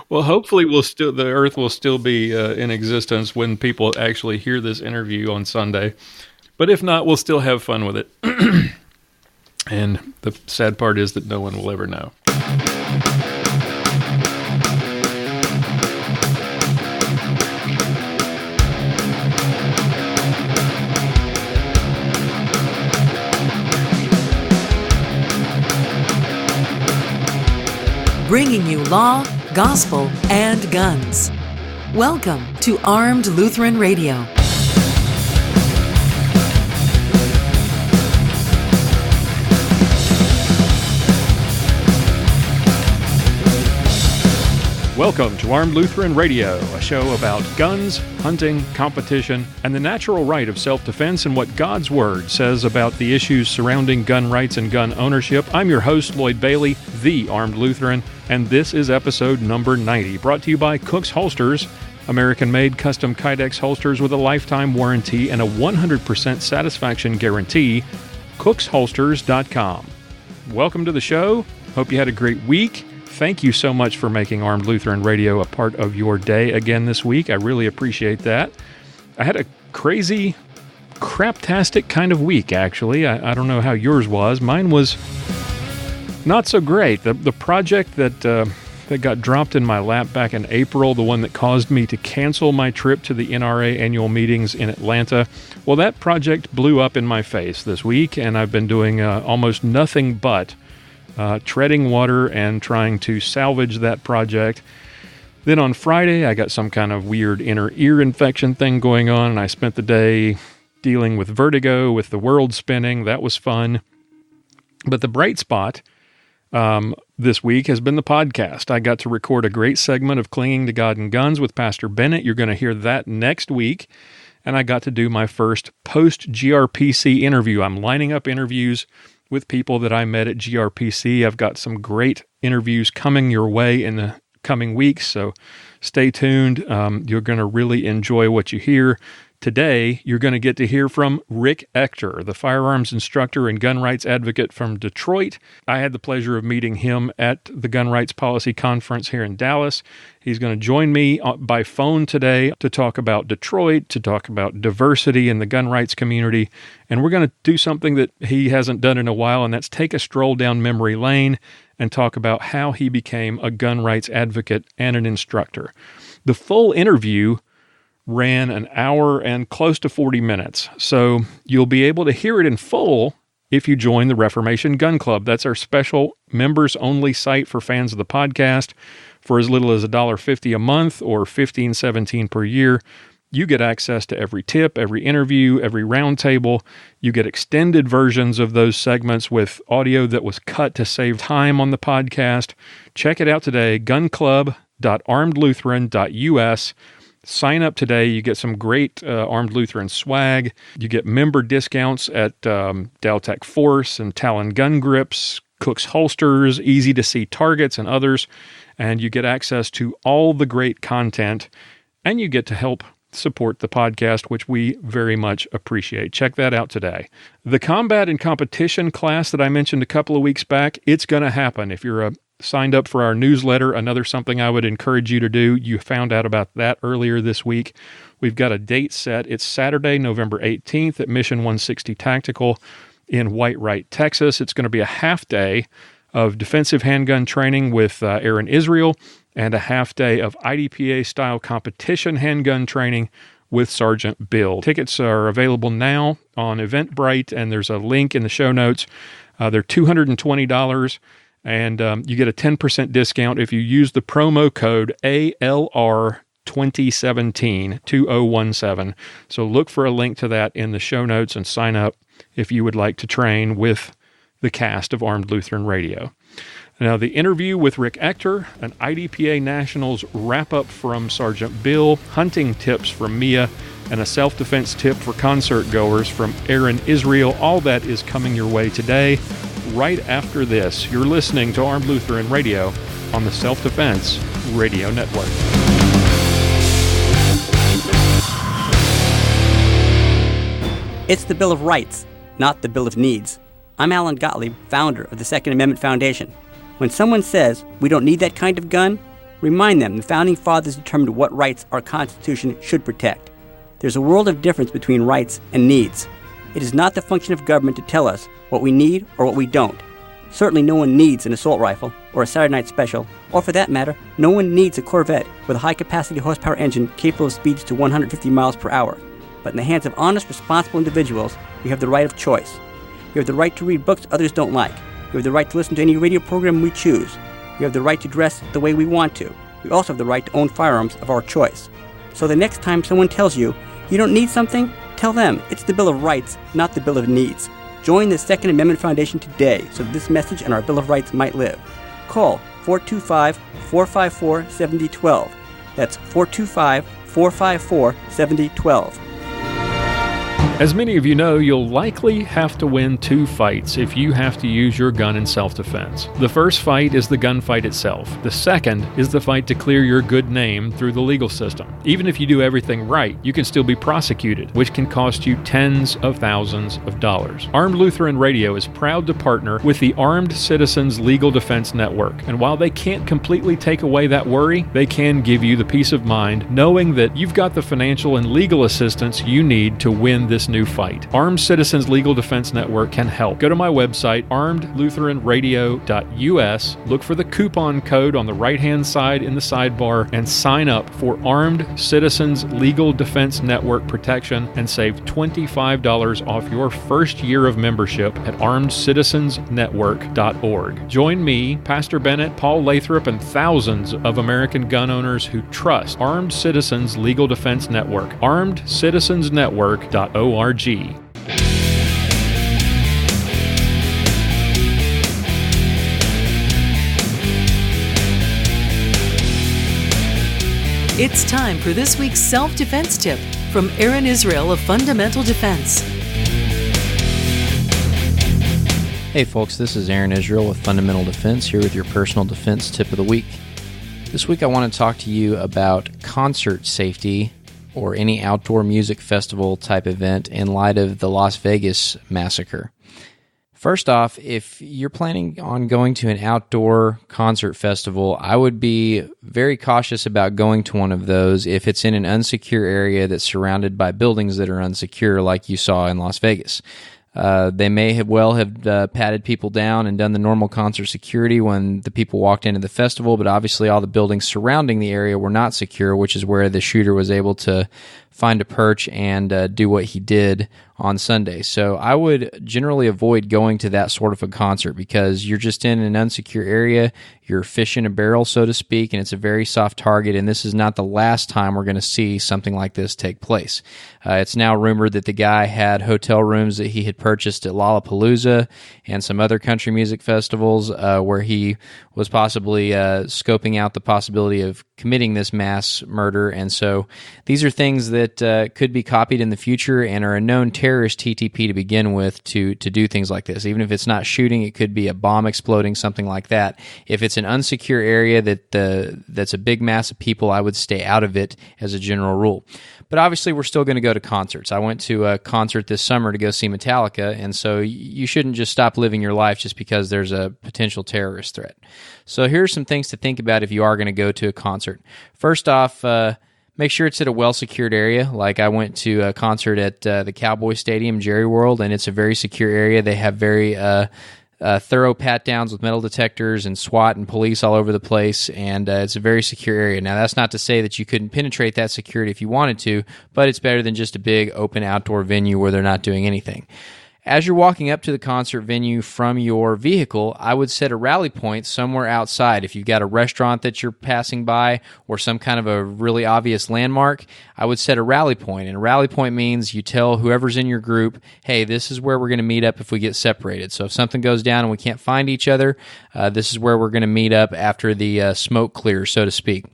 Well, hopefully the Earth will still be in existence when people actually hear this interview on Sunday. But if not, we'll still have fun with it. And the sad part is that no one will ever know. Bringing you law, gospel, and guns. Welcome to Armed Lutheran Radio. Welcome to Armed Lutheran Radio, a show about guns, hunting, competition, and the natural right of self-defense and what God's Word says about the issues surrounding gun rights and gun ownership. I'm your host, Lloyd Bailey, the Armed Lutheran, and this is episode number 90, brought to you by Kooks Holsters, American-made custom Kydex holsters with a lifetime warranty and a 100% satisfaction guarantee, KooksHolsters.com. Welcome to the show. Hope you had a great week. Thank you so much for making Armed Lutheran Radio a part of your day again this week. I really appreciate that. I had a crazy, craptastic kind of week, actually. I don't know how yours was. Mine was not so great. The project that got dropped in my lap back in April, the one that caused me to cancel my trip to the NRA annual meetings in Atlanta, well, that project blew up in my face this week, and I've been doing almost nothing but treading water and trying to salvage that project. Then on Friday, I got some kind of weird inner ear infection thing going on, and I spent the day dealing with vertigo, with the world spinning. That was fun. But the bright spot this week has been the podcast. I got to record a great segment of Clinging to God and Guns with Pastor Bennett. You're going to hear that next week. And I got to do my first post-GRPC interview. I'm lining up interviews with people that I met at GRPC. I've got some great interviews coming your way in the coming weeks, so stay tuned. You're going to really enjoy what you hear. Today, you're going to get to hear from Rick Ector, the firearms instructor and gun rights advocate from Detroit. I had the pleasure of meeting him at the Gun Rights Policy Conference here in Dallas. He's going to join me by phone today to talk about Detroit, to talk about diversity in the gun rights community, and we're going to do something that he hasn't done in a while, and that's take a stroll down memory lane and talk about how he became a gun rights advocate and an instructor. The full interview ran an hour and close to 40 minutes. So you'll be able to hear it in full if you join the Reformation Gun Club. That's our special members-only site for fans of the podcast. For as little as $1.50 a month or $15.17 per year, you get access to every tip, every interview, every roundtable. You get extended versions of those segments with audio that was cut to save time on the podcast. Check it out today, gunclub.armedlutheran.us. Sign up today. You get some great Armed Lutheran swag. You get member discounts at Deltec Force and Talon Gun Grips, Kooks Holsters, Easy to See Targets, and others. And you get access to all the great content. And you get to help support the podcast, which we very much appreciate. Check that out today. The combat and competition class that I mentioned a couple of weeks back, it's going to happen. If you're signed up for our newsletter, another something I would encourage you to do. You found out about that earlier this week. We've got a date set. It's Saturday, November 18th at Mission 160 Tactical in Whitewright, Texas. It's going to be a half day of defensive handgun training with Aaron Israel and a half day of IDPA-style competition handgun training with Sergeant Bill. Tickets are available now on Eventbrite, and there's a link in the show notes. They're $220. And you get a 10% discount if you use the promo code ALR2017, 2017. So look for a link to that in the show notes and sign up if you would like to train with the cast of Armed Lutheran Radio. Now, the interview with Rick Ector, an IDPA Nationals wrap-up from Sergeant Bill, hunting tips from Mia, and a self-defense tip for concert goers from Aaron Israel, all that is coming your way today. Right after this, you're listening to Armed Lutheran Radio on the Self-Defense Radio Network. It's the Bill of Rights, not the Bill of Needs. I'm Alan Gottlieb, founder of the Second Amendment Foundation. When someone says we don't need that kind of gun, Remind them the Founding Fathers determined what rights our Constitution should protect. There's a world of difference between rights and needs. It is not the function of government to tell us what we need or what we don't. Certainly no one needs an assault rifle or a Saturday night special, or for that matter, no one needs a Corvette with a high-capacity horsepower engine capable of speeds to 150 miles per hour. But in the hands of honest, responsible individuals, we have the right of choice. We have the right to read books others don't like. We have the right to listen to any radio program we choose. We have the right to dress the way we want to. We also have the right to own firearms of our choice. So the next time someone tells you you don't need something, tell them it's the Bill of Rights, not the Bill of Needs. Join the Second Amendment Foundation today so that this message and our Bill of Rights might live. Call 425-454-7012. That's 425-454-7012. As many of you know, you'll likely have to win 2 fights if you have to use your gun in self-defense. The first fight is the gunfight itself. The second is the fight to clear your good name through the legal system. Even if you do everything right, you can still be prosecuted, which can cost you tens of thousands of dollars. Armed Lutheran Radio is proud to partner with the Armed Citizens Legal Defense Network, and while they can't completely take away that worry, they can give you the peace of mind knowing that you've got the financial and legal assistance you need to win this new fight. Armed Citizens Legal Defense Network can help. Go to my website, armedlutheranradio.us, look for the coupon code on the right-hand side in the sidebar, and sign up for Armed Citizens Legal Defense Network protection and save $25 off your first year of membership at armedcitizensnetwork.org. Join me, Pastor Bennett, Paul Lathrop, and thousands of American gun owners who trust Armed Citizens Legal Defense Network, armedcitizensnetwork.org. It's time for this week's self-defense tip from Aaron Israel of Fundamental Defense. Hey folks, this is Aaron Israel with Fundamental Defense here with your personal defense tip of the week. This week I want to talk to you about concert safety or any outdoor music festival type event in light of the Las Vegas massacre. First off, if you're planning on going to an outdoor concert festival, I would be very cautious about going to one of those if it's in an unsecure area that's surrounded by buildings that are unsecure like you saw in Las Vegas. They may have patted people down and done the normal concert security when the people walked into the festival, but obviously all the buildings surrounding the area were not secure, which is where the shooter was able to find a perch and do what he did on Sunday. So I would generally avoid going to that sort of a concert because you're just in an unsecure area, you're fish in a barrel, so to speak, and it's a very soft target, and this is not the last time we're going to see something like this take place. It's now rumored that the guy had hotel rooms that he had purchased at Lollapalooza and some other country music festivals where he was possibly scoping out the possibility of committing this mass murder, and so these are things that could be copied in the future and are a known terrorist TTP to begin with to do things like this. Even if it's not shooting, it could be a bomb exploding, something like that. If it's an unsecure area that's a big mass of people, I would stay out of it as a general rule. But obviously, we're still going to go to concerts. I went to a concert this summer to go see Metallica, and so you shouldn't just stop living your life just because there's a potential terrorist threat. So here are some things to think about if you are going to go to a concert. First off, make sure it's at a well-secured area. Like I went to a concert at the Cowboy Stadium, Jerry World, and it's a very secure area. They have very thorough pat-downs with metal detectors and SWAT and police all over the place, and it's a very secure area. Now, that's not to say that you couldn't penetrate that security if you wanted to, but it's better than just a big open outdoor venue where they're not doing anything. As you're walking up to the concert venue from your vehicle, I would set a rally point somewhere outside. If you've got a restaurant that you're passing by or some kind of a really obvious landmark, I would set a rally point. And a rally point means you tell whoever's in your group, hey, this is where we're going to meet up if we get separated. So if something goes down and we can't find each other, this is where we're going to meet up after the smoke clears, so to speak.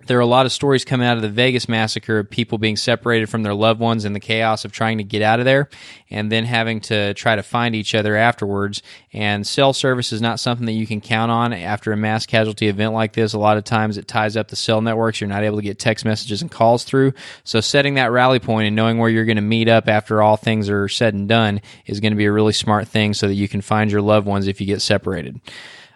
There are a lot of stories coming out of the Vegas massacre of people being separated from their loved ones in the chaos of trying to get out of there and then having to try to find each other afterwards. And cell service is not something that you can count on after a mass casualty event like this. A lot of times it ties up the cell networks. You're not able to get text messages and calls through. So setting that rally point and knowing where you're going to meet up after all things are said and done is going to be a really smart thing so that you can find your loved ones if you get separated.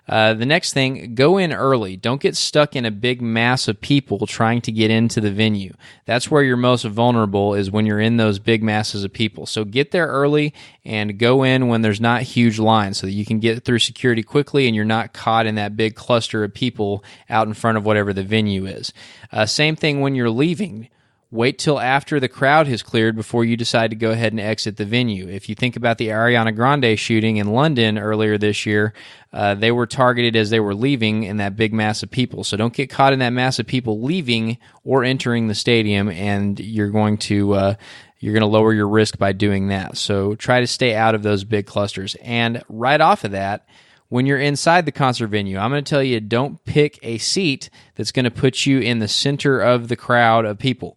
The next thing, go in early. Don't get stuck in a big mass of people trying to get into the venue. That's where you're most vulnerable, is when you're in those big masses of people. So get there early and go in when there's not huge lines so that you can get through security quickly and you're not caught in that big cluster of people out in front of whatever the venue is. Same thing when you're leaving. Wait till after the crowd has cleared before you decide to go ahead and exit the venue. If you think about the Ariana Grande shooting in London earlier this year, they were targeted as they were leaving in that big mass of people. So don't get caught in that mass of people leaving or entering the stadium, and you're going to lower your risk by doing that. So try to stay out of those big clusters. And right off of that, when you're inside the concert venue, I'm going to tell you, don't pick a seat that's going to put you in the center of the crowd of people.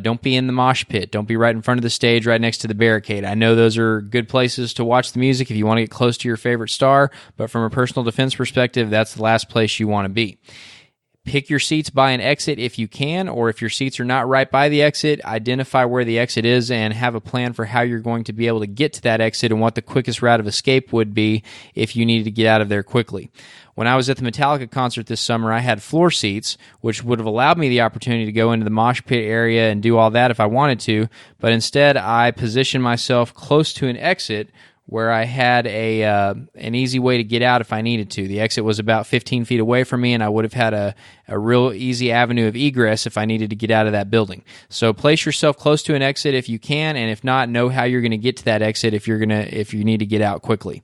Don't be in the mosh pit. Don't be right in front of the stage, right next to the barricade. I know those are good places to watch the music if you want to get close to your favorite star, but from a personal defense perspective, that's the last place you want to be. Pick your seats by an exit if you can, or if your seats are not right by the exit, identify where the exit is and have a plan for how you're going to be able to get to that exit and what the quickest route of escape would be if you needed to get out of there quickly. When I was at the Metallica concert this summer, I had floor seats, which would have allowed me the opportunity to go into the mosh pit area and do all that if I wanted to, but instead I positioned myself close to an exit where I had an easy way to get out if I needed to. The exit was about 15 feet away from me, and I would have had a real easy avenue of egress if I needed to get out of that building. So place yourself close to an exit if you can, and if not, know how you're going to get to that exit if you need to get out quickly.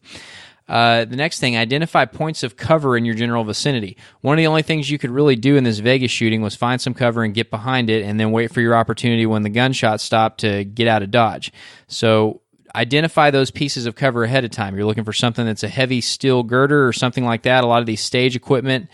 The next thing, identify points of cover in your general vicinity. One of the only things you could really do in this Vegas shooting was find some cover and get behind it, and then wait for your opportunity when the gunshot stopped to get out of Dodge. So identify those pieces of cover ahead of time. You're looking for something that's a heavy steel girder or something like that. A lot of these stage equipment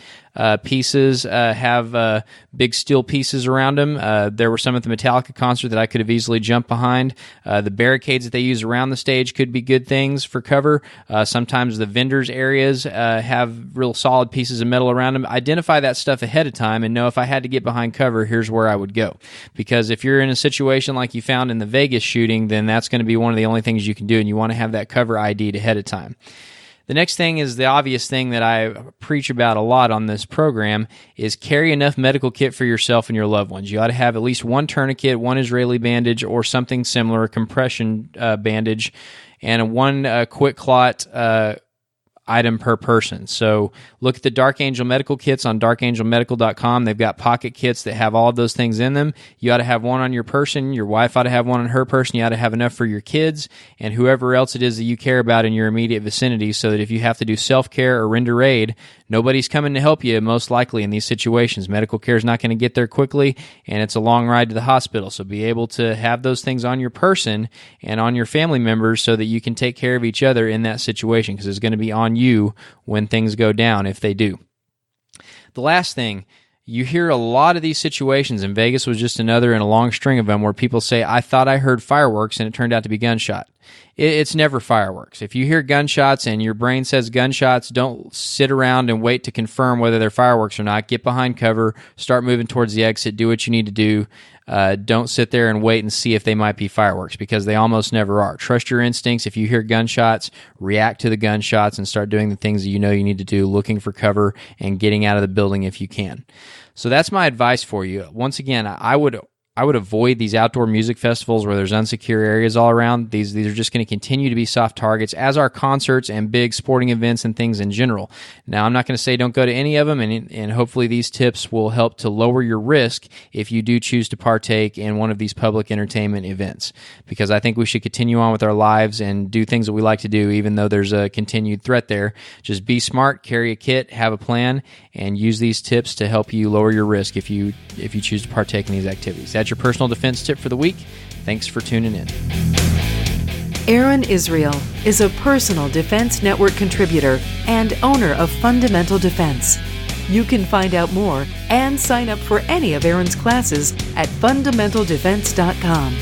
pieces have big steel pieces around them. There were some at the Metallica concert that I could have easily jumped behind. The barricades that they use around the stage could be good things for cover. Sometimes the vendors' areas have real solid pieces of metal around them. Identify that stuff ahead of time and know if I had to get behind cover, here's where I would go. Because if you're in a situation like you found in the Vegas shooting, then that's going to be one of the only things you can do, and you want to have that cover ID'd ahead of time. The next thing is the obvious thing that I preach about a lot on this program is carry enough medical kit for yourself and your loved ones. You ought to have at least one tourniquet, one Israeli bandage, or something similar, a compression bandage, and one quick clot item per person. So look at the Dark Angel medical kits on darkangelmedical.com. They've got pocket kits that have all of those things in them. You ought to have one on your person. Your wife ought to have one on her person. You ought to have enough for your kids and whoever else it is that you care about in your immediate vicinity, so that if you have to do self-care or render aid, nobody's coming to help you most likely in these situations. Medical care is not going to get there quickly, and it's a long ride to the hospital. So be able to have those things on your person and on your family members so that you can take care of each other in that situation, because it's going to be on you when things go down if they do. The last thing, you hear a lot of these situations, and Vegas was just another in a long string of them, where people say, I thought I heard fireworks and it turned out to be gunshot. It's never fireworks. If you hear gunshots and your brain says gunshots, don't sit around and wait to confirm whether they're fireworks or not. Get behind cover, start moving towards the exit, do what you need to do. Don't sit there and wait and see if they might be fireworks, because they almost never are. Trust your instincts. If you hear gunshots, react to the gunshots and start doing the things that you know you need to do, looking for cover and getting out of the building if you can. So that's my advice for you. Once again, I would avoid these outdoor music festivals where there's unsecure areas all around. These are just going to continue to be soft targets, as are concerts and big sporting events and things in general. Now, I'm not going to say don't go to any of them, and hopefully these tips will help to lower your risk if you do choose to partake in one of these public entertainment events, because I think we should continue on with our lives and do things that we like to do, even though there's a continued threat there. Just be smart, carry a kit, have a plan, and use these tips to help you lower your risk if you choose to partake in these activities. That's your personal defense tip for the week. Thanks for tuning in. Aaron Israel is a Personal Defense Network contributor and owner of Fundamental Defense. You can find out more and sign up for any of Aaron's classes at fundamentaldefense.com.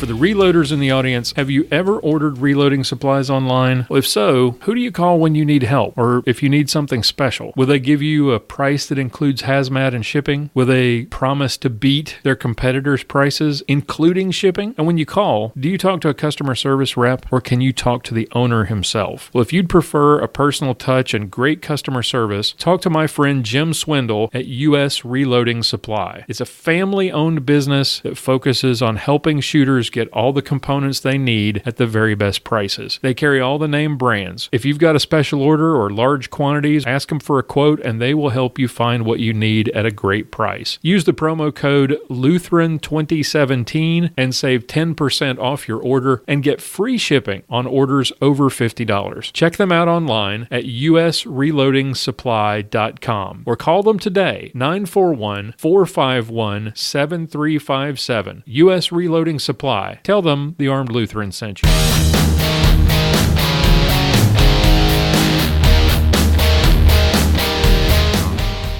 For the reloaders in the audience, have you ever ordered reloading supplies online? Well, if so, who do you call when you need help, or if you need something special? Will they give you a price that includes hazmat and shipping? Will they promise to beat their competitors' prices, including shipping? And when you call, do you talk to a customer service rep, or can you talk to the owner himself? Well, if you'd prefer a personal touch and great customer service, talk to my friend Jim Swindle at U.S. Reloading Supply. It's a family-owned business that focuses on helping shooters get all the components they need at the very best prices. They carry all the name brands. If you've got a special order or large quantities, ask them for a quote and they will help you find what you need at a great price. Use the promo code Lutheran2017 and save 10% off your order and get free shipping on orders over $50. Check them out online at usreloadingsupply.com or call them today, 941-451-7357. U.S. Reloading Supply. Tell them the Armed Lutheran sent you.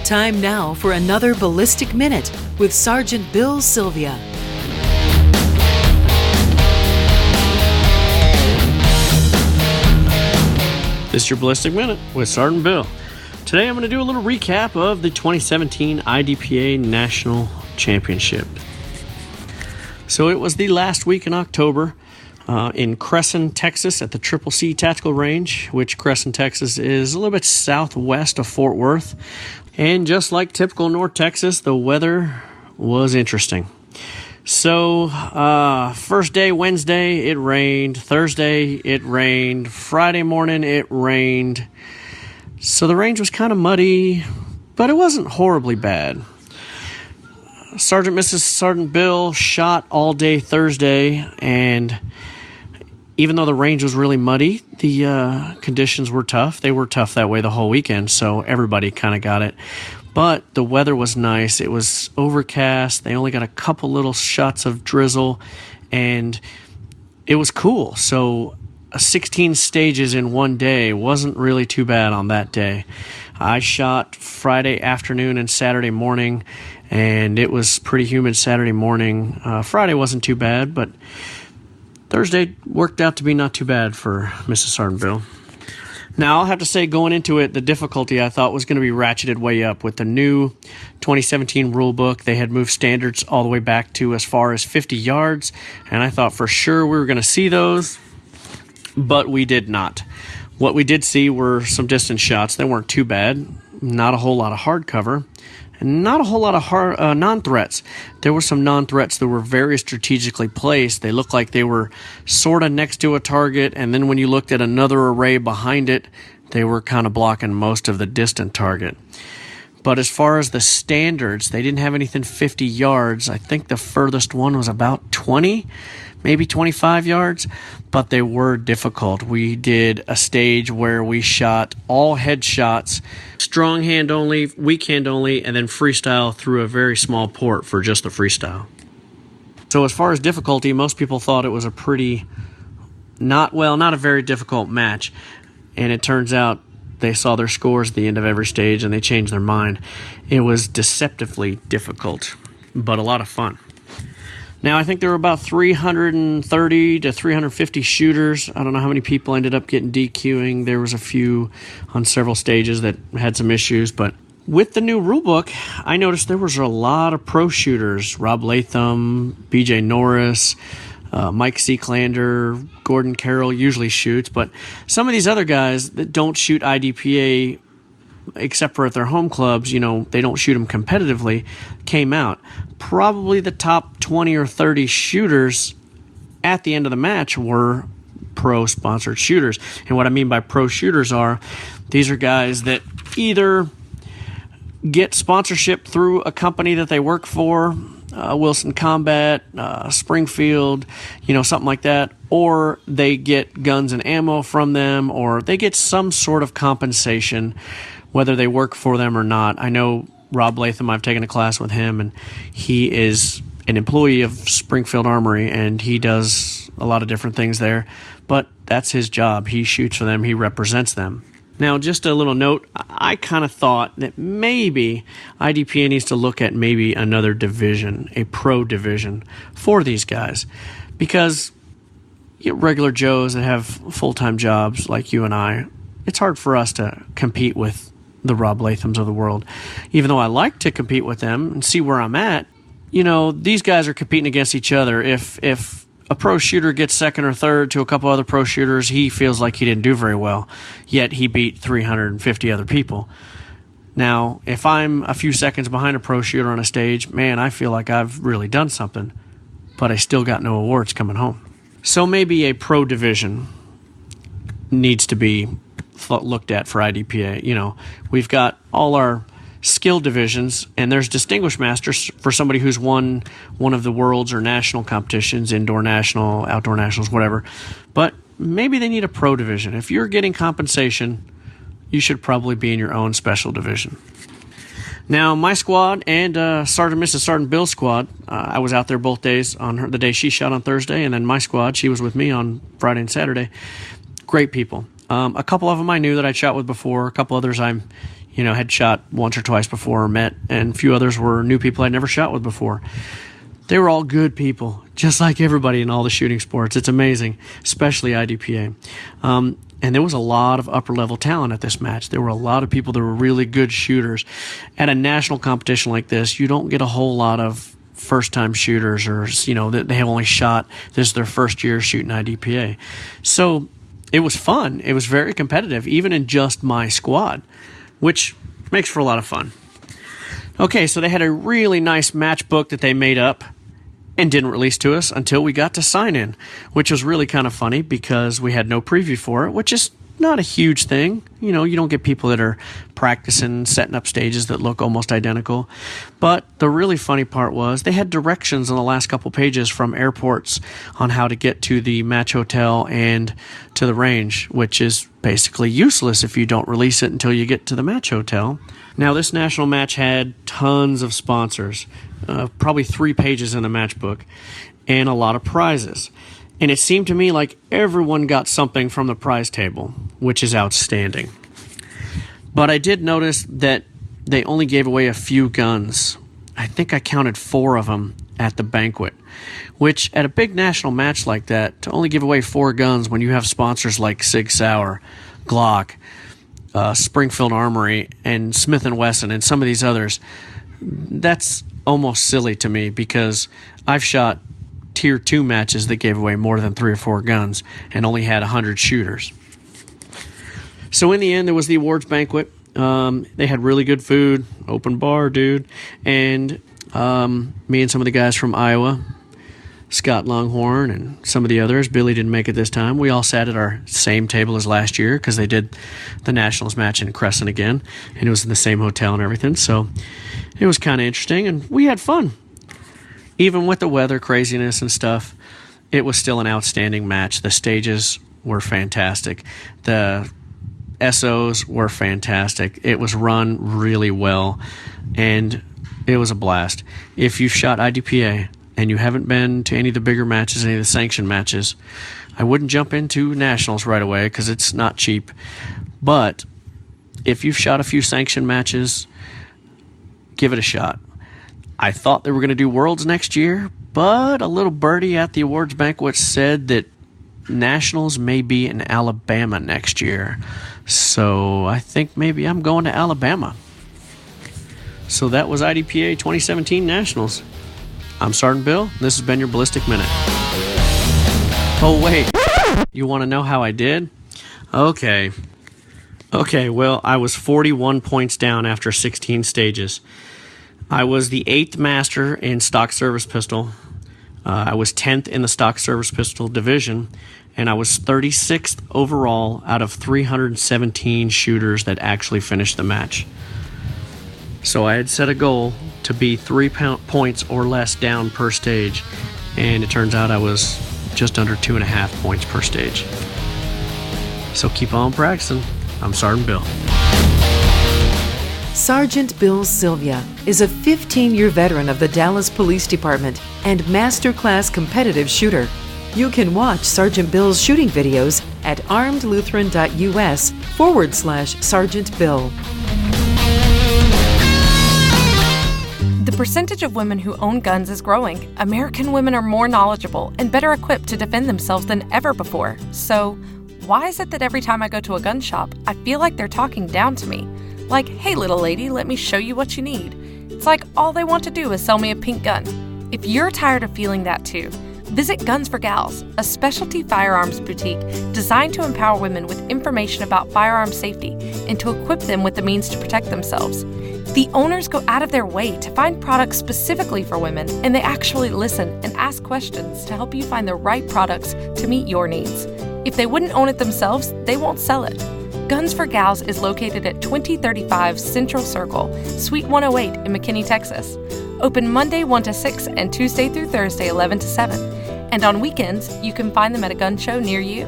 Time now for another Ballistic Minute with Sergeant Bill Sylvia. This is your Ballistic Minute with Sergeant Bill. Today I'm going to do a little recap of the 2017 IDPA National Championship. So it was the last week in October in Crescent, Texas at the CCC Tactical Range, which Crescent, Texas is a little bit southwest of Fort Worth. And just like typical North Texas, the weather was interesting. So, first day, Wednesday, it rained. Thursday, it rained. Friday morning, it rained. So the range was kind of muddy, but it wasn't horribly bad. Sergeant Bill shot all day Thursday, and even though the range was really muddy, the conditions were tough. They were tough that way the whole weekend, so everybody kind of got it. But the weather was nice. It was overcast. They only got a couple little shots of drizzle, and it was cool. So 16 stages in one day wasn't really too bad on that day. I shot Friday afternoon and Saturday morning, and it was pretty humid Saturday morning. Friday wasn't too bad, but Thursday worked out to be not too bad for Mrs. Sergeant Bill. Now, I'll have to say, going into it, the difficulty I thought was going to be ratcheted way up. With the new 2017 rule book, they had moved standards all the way back to as far as 50 yards, and I thought for sure we were going to see those, but we did not. What we did see were some distance shots. They weren't too bad, not a whole lot of hard cover, and not a whole lot of non-threats. There were some non-threats that were very strategically placed. They looked like they were sort of next to a target, and then when you looked at another array behind it, they were kind of blocking most of the distant target. But as far as the standards, they didn't have anything 50 yards. I think the furthest one was about 20, maybe 25 yards, but they were difficult. We did a stage where we shot all headshots, strong hand only, weak hand only, and then freestyle through a very small port for just the freestyle. So as far as difficulty, most people thought it was a pretty, not a very difficult match. And it turns out they saw their scores at the end of every stage and they changed their mind. It was deceptively difficult, but a lot of fun. Now, I think there were about 330 to 350 shooters. I don't know how many people ended up getting DQing. There was a few on several stages that had some issues, but with the new rulebook, I noticed there was a lot of pro shooters. Rob Latham, BJ Norris, Mike Seeklander, Gordon Carroll usually shoots, but some of these other guys that don't shoot IDPA except for at their home clubs, they don't shoot them competitively, came out. Probably the top 20 or 30 shooters at the end of the match were pro-sponsored shooters. And what I mean by pro shooters these are guys that either get sponsorship through a company that they work for, Wilson Combat, Springfield, something like that, or they get guns and ammo from them, or they get some sort of compensation, whether they work for them or not. I know Rob Latham, I've taken a class with him, and he is an employee of Springfield Armory, and he does a lot of different things there, but that's his job. He shoots for them. He represents them. Now, just a little note, I kind of thought that maybe IDPA needs to look at maybe another division, a pro division for these guys, Because regular Joes that have full-time jobs like you and I, it's hard for us to compete with the Rob Lathams of the world. Even though I like to compete with them and see where I'm at, these guys are competing against each other. If a pro shooter gets second or third to a couple other pro shooters, he feels like he didn't do very well, yet he beat 350 other people. Now, if I'm a few seconds behind a pro shooter on a stage, man, I feel like I've really done something, but I still got no awards coming home. So maybe a pro division needs to be looked at for IDPA. We've got all our skill divisions, and there's distinguished masters for somebody who's won one of the world's or national competitions, indoor national, outdoor nationals, whatever. But maybe they need a pro division. If you're getting compensation, you should probably be in your own special division. Now, my squad and Sergeant Bill's squad, I was out there both days on the day she shot on Thursday, and then my squad, she was with me on Friday and Saturday. Great people. A couple of them I knew that I'd shot with before. A couple others had shot once or twice before or met, and a few others were new people I'd never shot with before. They were all good people, just like everybody in all the shooting sports. It's amazing, especially IDPA. And there was a lot of upper-level talent at this match. There were a lot of people that were really good shooters. At a national competition like this, you don't get a whole lot of first-time shooters or, that they have only shot, this is their first year shooting IDPA. So it was fun. It was very competitive, even in just my squad, which makes for a lot of fun. Okay, so they had a really nice match book that they made up and didn't release to us until we got to sign in, which was really kind of funny because we had no preview for it, which is not a huge thing. You don't get people that are practicing, setting up stages that look almost identical. But the really funny part was they had directions on the last couple pages from airports on how to get to the match hotel and to the range, which is basically useless if you don't release it until you get to the match hotel. Now, this national match had tons of sponsors, probably 3 pages in the match book, and a lot of prizes. And it seemed to me like everyone got something from the prize table, which is outstanding. But I did notice that they only gave away a few guns. I think I counted 4 of them at the banquet, which at a big national match like that, to only give away 4 guns when you have sponsors like Sig Sauer, Glock, Springfield Armory, and Smith & Wesson, and some of these others, that's almost silly to me because I've shot Tier 2 matches that gave away more than 3 or 4 guns and only had 100 shooters. So in the end, there was the awards banquet. They had really good food, open bar, dude, and me and some of the guys from Iowa, Scott Longhorn and some of the others, Billy didn't make it this time, we all sat at our same table as last year because they did the Nationals match in Crescent again, and it was in the same hotel and everything, so it was kind of interesting, and we had fun. Even with the weather craziness and stuff, it was still an outstanding match. The stages were fantastic. The SOs were fantastic. It was run really well, and it was a blast. If you've shot IDPA and you haven't been to any of the bigger matches, any of the sanctioned matches, I wouldn't jump into Nationals right away because it's not cheap. But if you've shot a few sanctioned matches, give it a shot. I thought they were going to do Worlds next year, but a little birdie at the awards banquet said that Nationals may be in Alabama next year. So I think maybe I'm going to Alabama. So that was IDPA 2017 Nationals. I'm Sergeant Bill, and this has been your Ballistic Minute. Oh, wait. You want to know how I did? Okay, well, I was 41 points down after 16 stages. I was the 8th master in stock service pistol. I was 10th in the stock service pistol division, and I was 36th overall out of 317 shooters that actually finished the match. So I had set a goal to be 3 points or less down per stage, and it turns out I was just under 2.5 points per stage. So keep on practicing. I'm Sergeant Bill. Sergeant Bill Sylvia is a 15-year veteran of the Dallas Police Department and masterclass competitive shooter. You can watch Sergeant Bill's shooting videos at armedlutheran.us/Sergeant Bill. The percentage of women who own guns is growing. American women are more knowledgeable and better equipped to defend themselves than ever before. So, why is it that every time I go to a gun shop, I feel like they're talking down to me? Like, hey little lady, let me show you what you need. It's like all they want to do is sell me a pink gun. If you're tired of feeling that too, visit Guns for Gals, a specialty firearms boutique designed to empower women with information about firearm safety and to equip them with the means to protect themselves. The owners go out of their way to find products specifically for women, and they actually listen and ask questions to help you find the right products to meet your needs. If they wouldn't own it themselves, they won't sell it. Guns for Gals is located at 2035 Central Circle, Suite 108 in McKinney, Texas. Open Monday 1 to 6 and Tuesday through Thursday 11 to 7. And on weekends, you can find them at a gun show near you.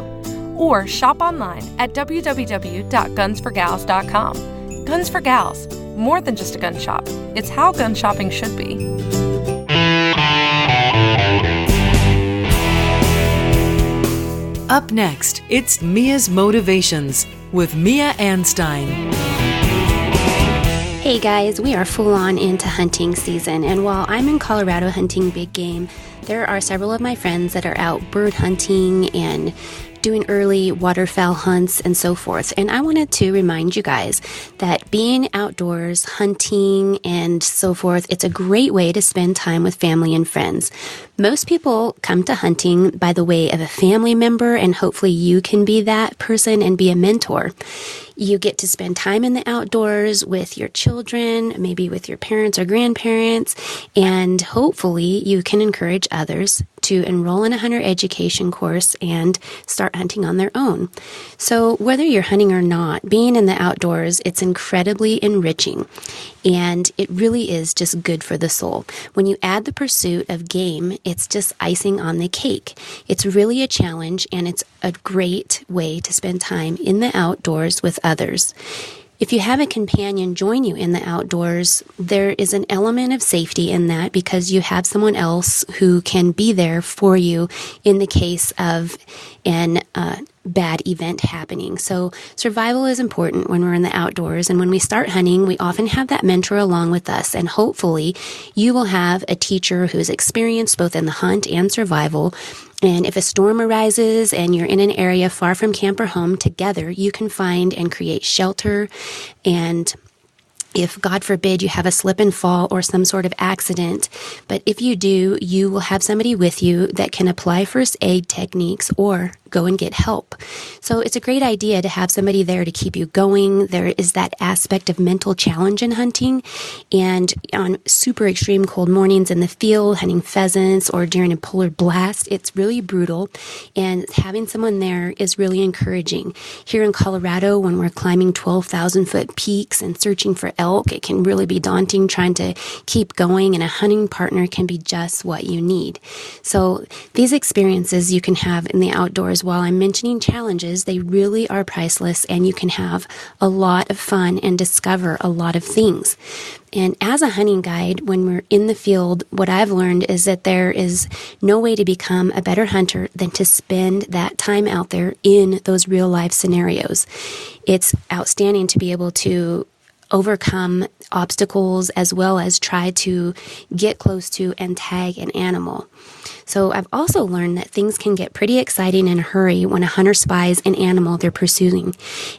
Or shop online at www.gunsforgals.com. Guns for Gals, more than just a gun shop. It's how gun shopping should be. Up next, it's Mia's Motivations with Mia Anstine. Hey guys, we are full on into hunting season, and while I'm in Colorado hunting big game, there are several of my friends that are out bird hunting and doing early waterfowl hunts and so forth. And I wanted to remind you guys that being outdoors, hunting and so forth, it's a great way to spend time with family and friends. Most people come to hunting by the way of a family member, and hopefully you can be that person and be a mentor. You get to spend time in the outdoors with your children, maybe with your parents or grandparents, and hopefully you can encourage others to enroll in a hunter education course and start hunting on their own. So whether you're hunting or not, being in the outdoors, it's incredibly enriching, and it really is just good for the soul. When you add the pursuit of game, it's just icing on the cake. It's really a challenge, and it's a great way to spend time in the outdoors with others. If you have a companion join you in the outdoors, there is an element of safety in that because you have someone else who can be there for you in the case of an bad event happening. So survival is important when we're in the outdoors, and when we start hunting, we often have that mentor along with us, and hopefully you will have a teacher who's experienced both in the hunt and survival. And if a storm arises and you're in an area far from camp or home, together you can find and create shelter. And if, God forbid, you have a slip and fall or some sort of accident, but if you do, you will have somebody with you that can apply first aid techniques or go and get help. So it's a great idea to have somebody there to keep you going. There is that aspect of mental challenge in hunting, and on super extreme cold mornings in the field, hunting pheasants or during a polar blast, it's really brutal, and having someone there is really encouraging. Here in Colorado, when we're climbing 12,000 foot peaks and searching for elk, it can really be daunting trying to keep going, and a hunting partner can be just what you need. So these experiences you can have in the outdoors, while I'm mentioning challenges, they really are priceless, and you can have a lot of fun and discover a lot of things. And as a hunting guide, when we're in the field, what I've learned is that there is no way to become a better hunter than to spend that time out there in those real life scenarios. It's outstanding to be able to overcome obstacles as well as try to get close to and tag an animal. So I've also learned that things can get pretty exciting in a hurry when a hunter spies an animal they're pursuing.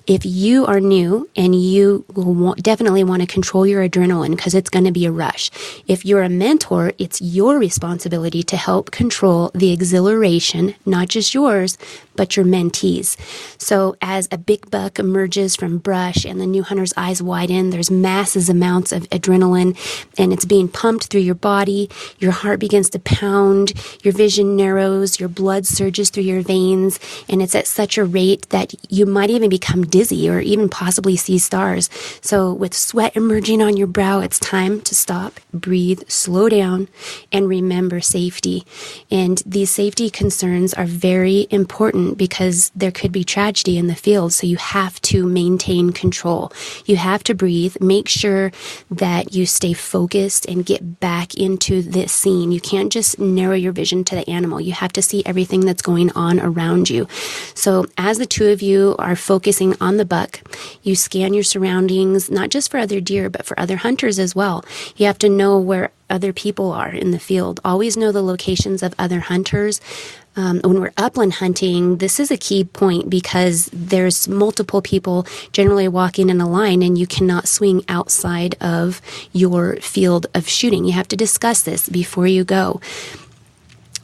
If you are new, and you will definitely want to control your adrenaline because it's going to be a rush. If you're a mentor, it's your responsibility to help control the exhilaration, not just yours, but your mentees. So as a big buck emerges from brush and the new hunter's eyes widen, there's massive amounts of adrenaline, and it's being pumped through your body. Your heart begins to pound, your vision narrows, your blood surges through your veins, and it's at such a rate that you might even become dizzy or even possibly see stars. So with sweat emerging on your brow, it's time to stop, breathe, slow down, and remember safety. And these safety concerns are very important because there could be tragedy in the field, so you have to maintain control. You have to breathe, make sure that you stay focused and get back into this scene. You can't just narrow your vision vision to the animal. You have to see everything that's going on around you. So as the two of you are focusing on the buck, you scan your surroundings, not just for other deer, but for other hunters as well. You have to know where other people are in the field. Always know the locations of other hunters. When we're upland hunting, this is a key point because there's multiple people generally walking in a line and you cannot swing outside of your field of shooting. You have to discuss this before you go.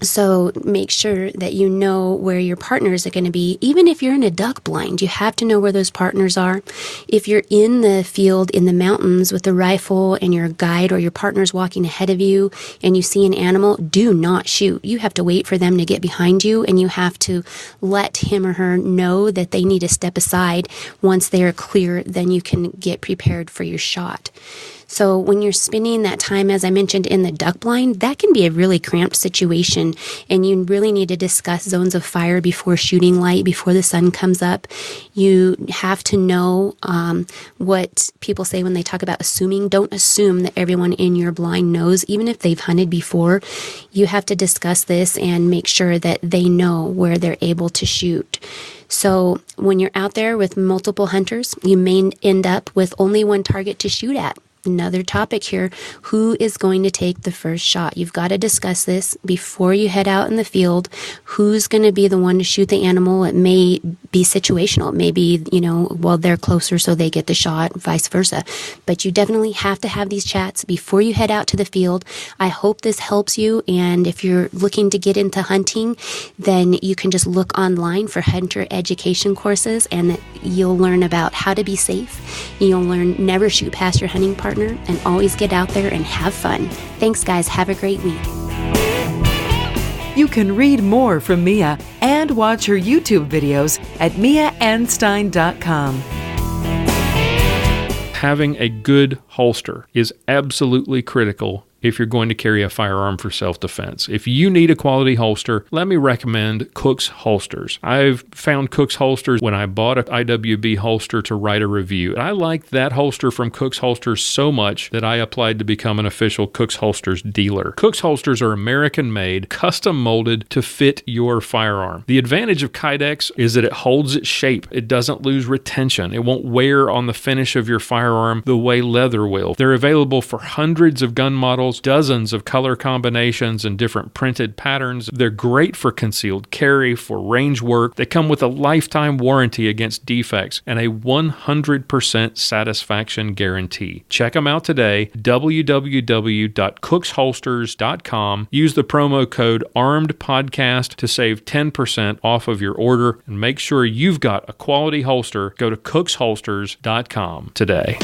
So make sure that you know where your partners are going to be. Even if you're in a duck blind, you have to know where those partners are. If you're in the field in the mountains with a rifle and your guide or your partner's walking ahead of you and you see an animal, do not shoot. You have to wait for them to get behind you, and you have to let him or her know that they need to step aside. Once they are clear, then you can get prepared for your shot. So when you're spending that time, as I mentioned, in the duck blind, that can be a really cramped situation, and you really need to discuss zones of fire before shooting light, before the sun comes up. You have to know what people say when they talk about assuming. Don't assume that everyone in your blind knows, even if they've hunted before. You have to discuss this and make sure that they know where they're able to shoot. So when you're out there with multiple hunters, you may end up with only one target to shoot at. Another topic here, who is going to take the first shot? You've got to discuss this before you head out in the field. Who's going to be the one to shoot the animal? It may be situational. It may be, well, they're closer so they get the shot, vice versa. But you definitely have to have these chats before you head out to the field. I hope this helps you. And if you're looking to get into hunting, then you can just look online for hunter education courses, and you'll learn about how to be safe. You'll learn never shoot past your hunting partner, and always get out there and have fun. Thanks, guys. Have a great week. You can read more from Mia and watch her YouTube videos at miaanstine.com. Having a good holster is absolutely critical if you're going to carry a firearm for self-defense. If you need a quality holster, let me recommend Kooks Holsters. I've found Kooks Holsters when I bought an IWB holster to write a review. I liked that holster from Kooks Holsters so much that I applied to become an official Kooks Holsters dealer. Kooks Holsters are American-made, custom-molded to fit your firearm. The advantage of Kydex is that it holds its shape. It doesn't lose retention. It won't wear on the finish of your firearm the way leather will. They're available for hundreds of gun models, dozens of color combinations and different printed patterns. They're great for concealed carry, for range work. They come with a lifetime warranty against defects and a 100% satisfaction guarantee. Check them out today, www.kooksholsters.com. Use the promo code ARMEDPODCAST to save 10% off of your order, and make sure you've got a quality holster. Go to kooksholsters.com today.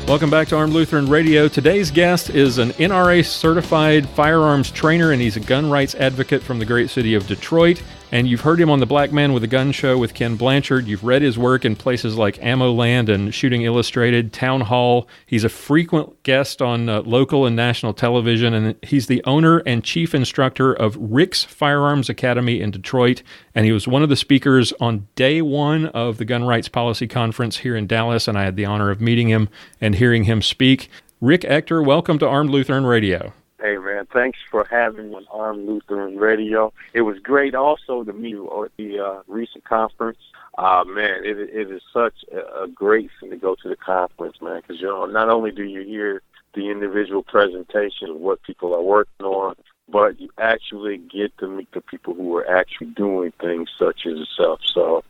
Welcome back to Armed Lutheran Radio. Today's guest is an NRA-certified firearms trainer, and he's a gun rights advocate from the great city of Detroit. And you've heard him on the Black Man with a Gun show with Ken Blanchard. You've read his work in places like Ammo Land and Shooting Illustrated, Town Hall. He's a frequent guest on local and national television, and he's the owner and chief instructor of Rick's Firearms Academy in Detroit. And he was one of the speakers on day one of the Gun Rights Policy Conference here in Dallas, and I had the honor of meeting him and hearing him speak. Rick Ector, welcome to Armed Lutheran Radio. Hey, man, thanks for having me on Armed Lutheran Radio. It was great also to meet you at the recent conference. Man, it is such a great thing to go to the conference, man, because, not only do you hear the individual presentation of what people are working on, but you actually get to meet the people who are actually doing things such as yourself. So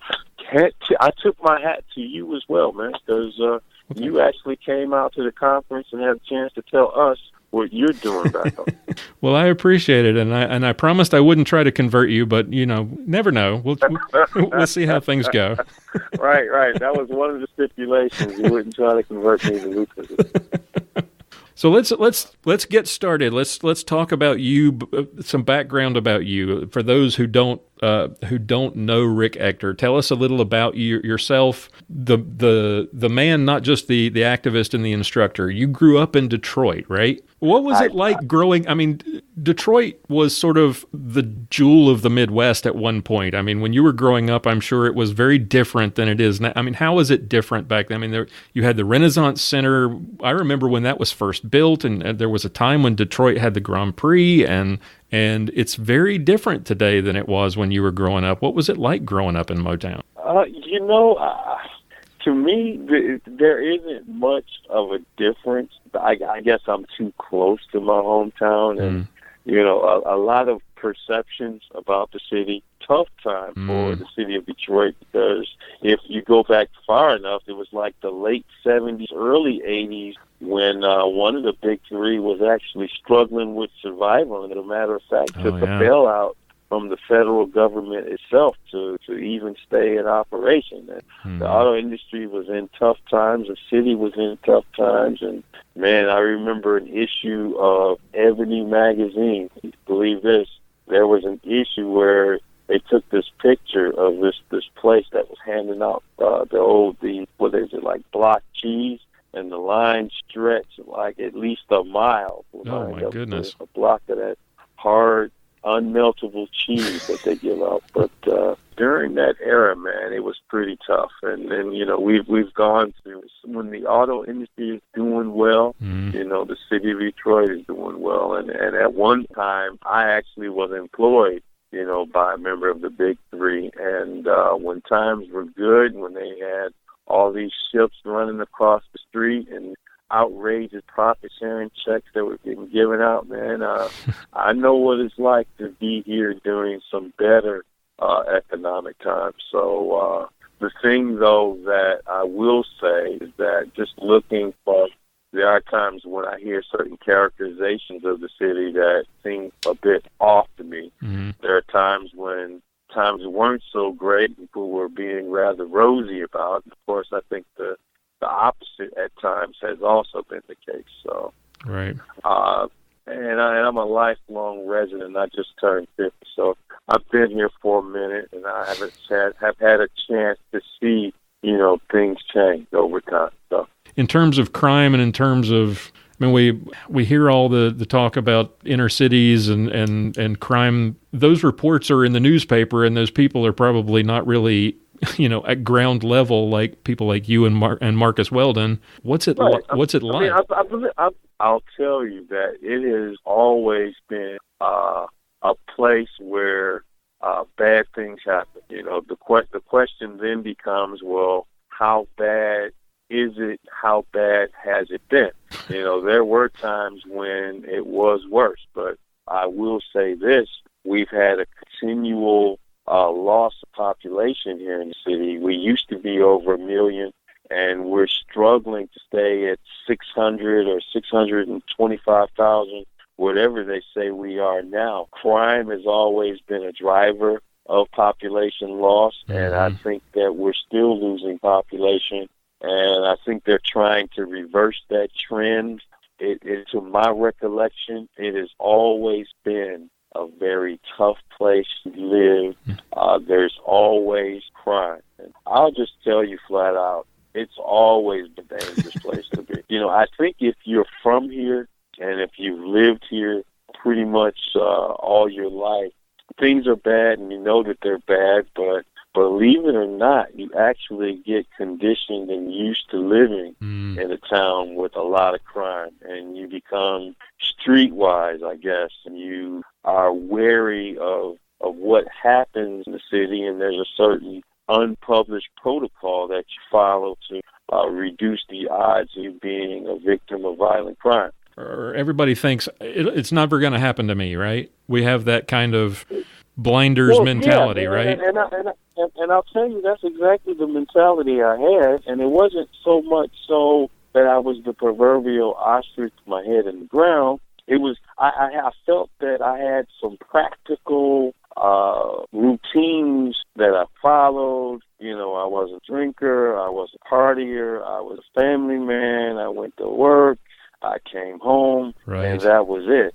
I took my hat to you as well, man, because you actually came out to the conference and had a chance to tell us what you're doing back home. Well, I appreciate it, and I promised I wouldn't try to convert you, but never know. We'll see how things go. Right. That was one of the stipulations. You wouldn't try to convert me to Lutheran. So let's get started. Let's talk about you, some background about you for those who don't who don't know Rick Ector. Tell us a little about yourself, the man, not just the activist and the instructor. You grew up in Detroit, right? What was it like growing? I mean, Detroit was sort of the jewel of the Midwest at one point. I mean, when you were growing up, I'm sure it was very different than it is now. I mean, how was it different back then? I mean, you had the Renaissance Center. I remember when that was first built, and there was a time when Detroit had the Grand Prix, and it's very different today than it was when you were growing up. What was it like growing up in Motown? To me, there isn't much of a difference. I guess I'm too close to my hometown, and a lot of perceptions about the city. Tough time for the city of Detroit, because if you go back far enough, it was like the late 70s, early 80s, when one of the big three was actually struggling with survival, and as a matter of fact, took a bailout from the federal government itself to even stay in operation. And the auto industry was in tough times, the city was in tough times, and man, I remember an issue of Ebony magazine. Believe this, there was an issue where they took this picture of this place that was handing out block cheese, and the line stretched like at least a mile. Oh my goodness! A block of that hard, unmeltable cheese that they give out. But during that era, man, it was pretty tough. And then we've gone through, when the auto industry is doing well, the city of Detroit is doing well. And at one time, I actually was employed, by a member of the big three. And when times were good, when they had all these ships running across the street and outrageous profit sharing checks that were getting given out, man, I know what it's like to be here during some better economic times. So the thing, though, that I will say is that just looking for, there are times when I hear certain characterizations of the city that seem a bit off to me. There are times when times weren't so great, people were being rather rosy about. Of course, I think the opposite at times has also been the case. So, right. And I'm a lifelong resident. I just turned 50, so I've been here for a minute, and I have had a chance to see, things change over time. So, in terms of crime and in terms of, I mean, we hear all the talk about inner cities and crime. Those reports are in the newspaper, and those people are probably not really, at ground level like people like you and Marcus Weldon. What's it like? I'll tell you that it has always been a place where bad things happen. The question then becomes, well, how bad is it? How bad has it been? There were times when it was worse, but I will say this: we've had a continual loss of population here in the city. We used to be over 1 million, and we're struggling to stay at 600 or 625,000, whatever they say we are now. Crime has always been a driver of population loss, and I think that we're still losing population, and I think they're trying to reverse that trend. To my recollection, it has always been a very tough place to live. There's always crime. And I'll just tell you flat out, it's always a dangerous place to be. I think if you're from here and if you've lived here pretty much all your life, things are bad and you know that they're bad, but believe it or not, you actually get conditioned and used to living in a town with a lot of crime, and you become streetwise, I guess, and you are wary of what happens in the city, and there's a certain unpublished protocol that you follow to reduce the odds of you being a victim of violent crime. Everybody thinks it's never going to happen to me, right? We have that kind of blinders mentality, right? And I'll tell you, that's exactly the mentality I had, and it wasn't so much so that I was the proverbial ostrich with my head in the ground. It was, I felt that I had some practical routines that I followed. I was a drinker, I was a partier, I was a family man, I went to work, I came home, and that was it,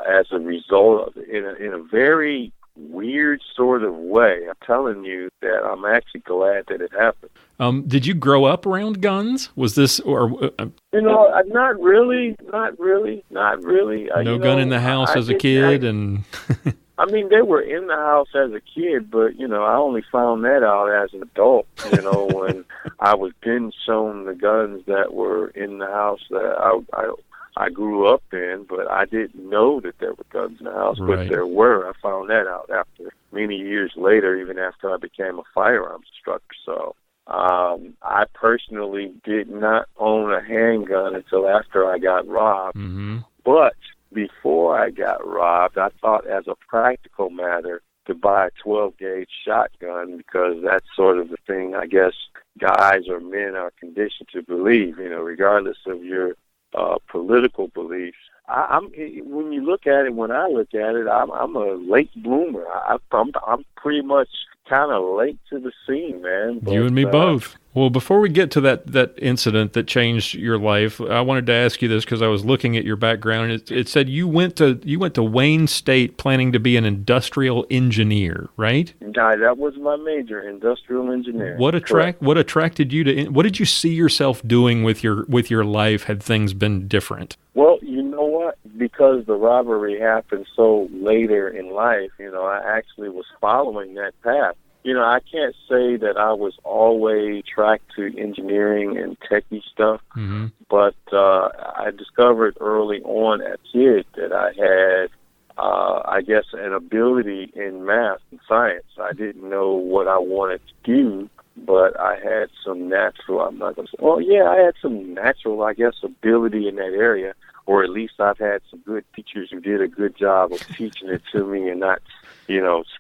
as a result of it. In a very weird sort of way. I'm telling you that I'm actually glad that it happened. Did you grow up around guns? Was this, or not really. No gun in the house as a kid, and I mean, they were in the house as a kid, but I only found that out as an adult. When I was then shown the guns that were in the house that I grew up in, but I didn't know that there were guns in the house. Right. But there were. I found that out after many years later, even after I became a firearms instructor. So I personally did not own a handgun until after I got robbed. Mm-hmm. But before I got robbed, I thought as a practical matter to buy a 12-gauge shotgun, because that's sort of the thing I guess guys or men are conditioned to believe, regardless of your political beliefs. When you look at it, when I look at it, I'm a late bloomer. I'm pretty much kind of late to the scene, man. But, you and me both. Well, before we get to that incident that changed your life, I wanted to ask you this because I was looking at your background. It said you went to Wayne State planning to be an industrial engineer, right? Yeah, that was my major, industrial engineering. What attracted you to? What did you see yourself doing with your life had things been different? Well, you know what? Because the robbery happened so later in life, I actually was following that path. I can't say that I was always tracked to engineering and techie stuff, mm-hmm. but I discovered early on as a kid that I had, I guess, an ability in math and science. I didn't know what I wanted to do, but I had some natural, I had some natural, I guess, ability in that area, or at least I've had some good teachers who did a good job of teaching it to me and not,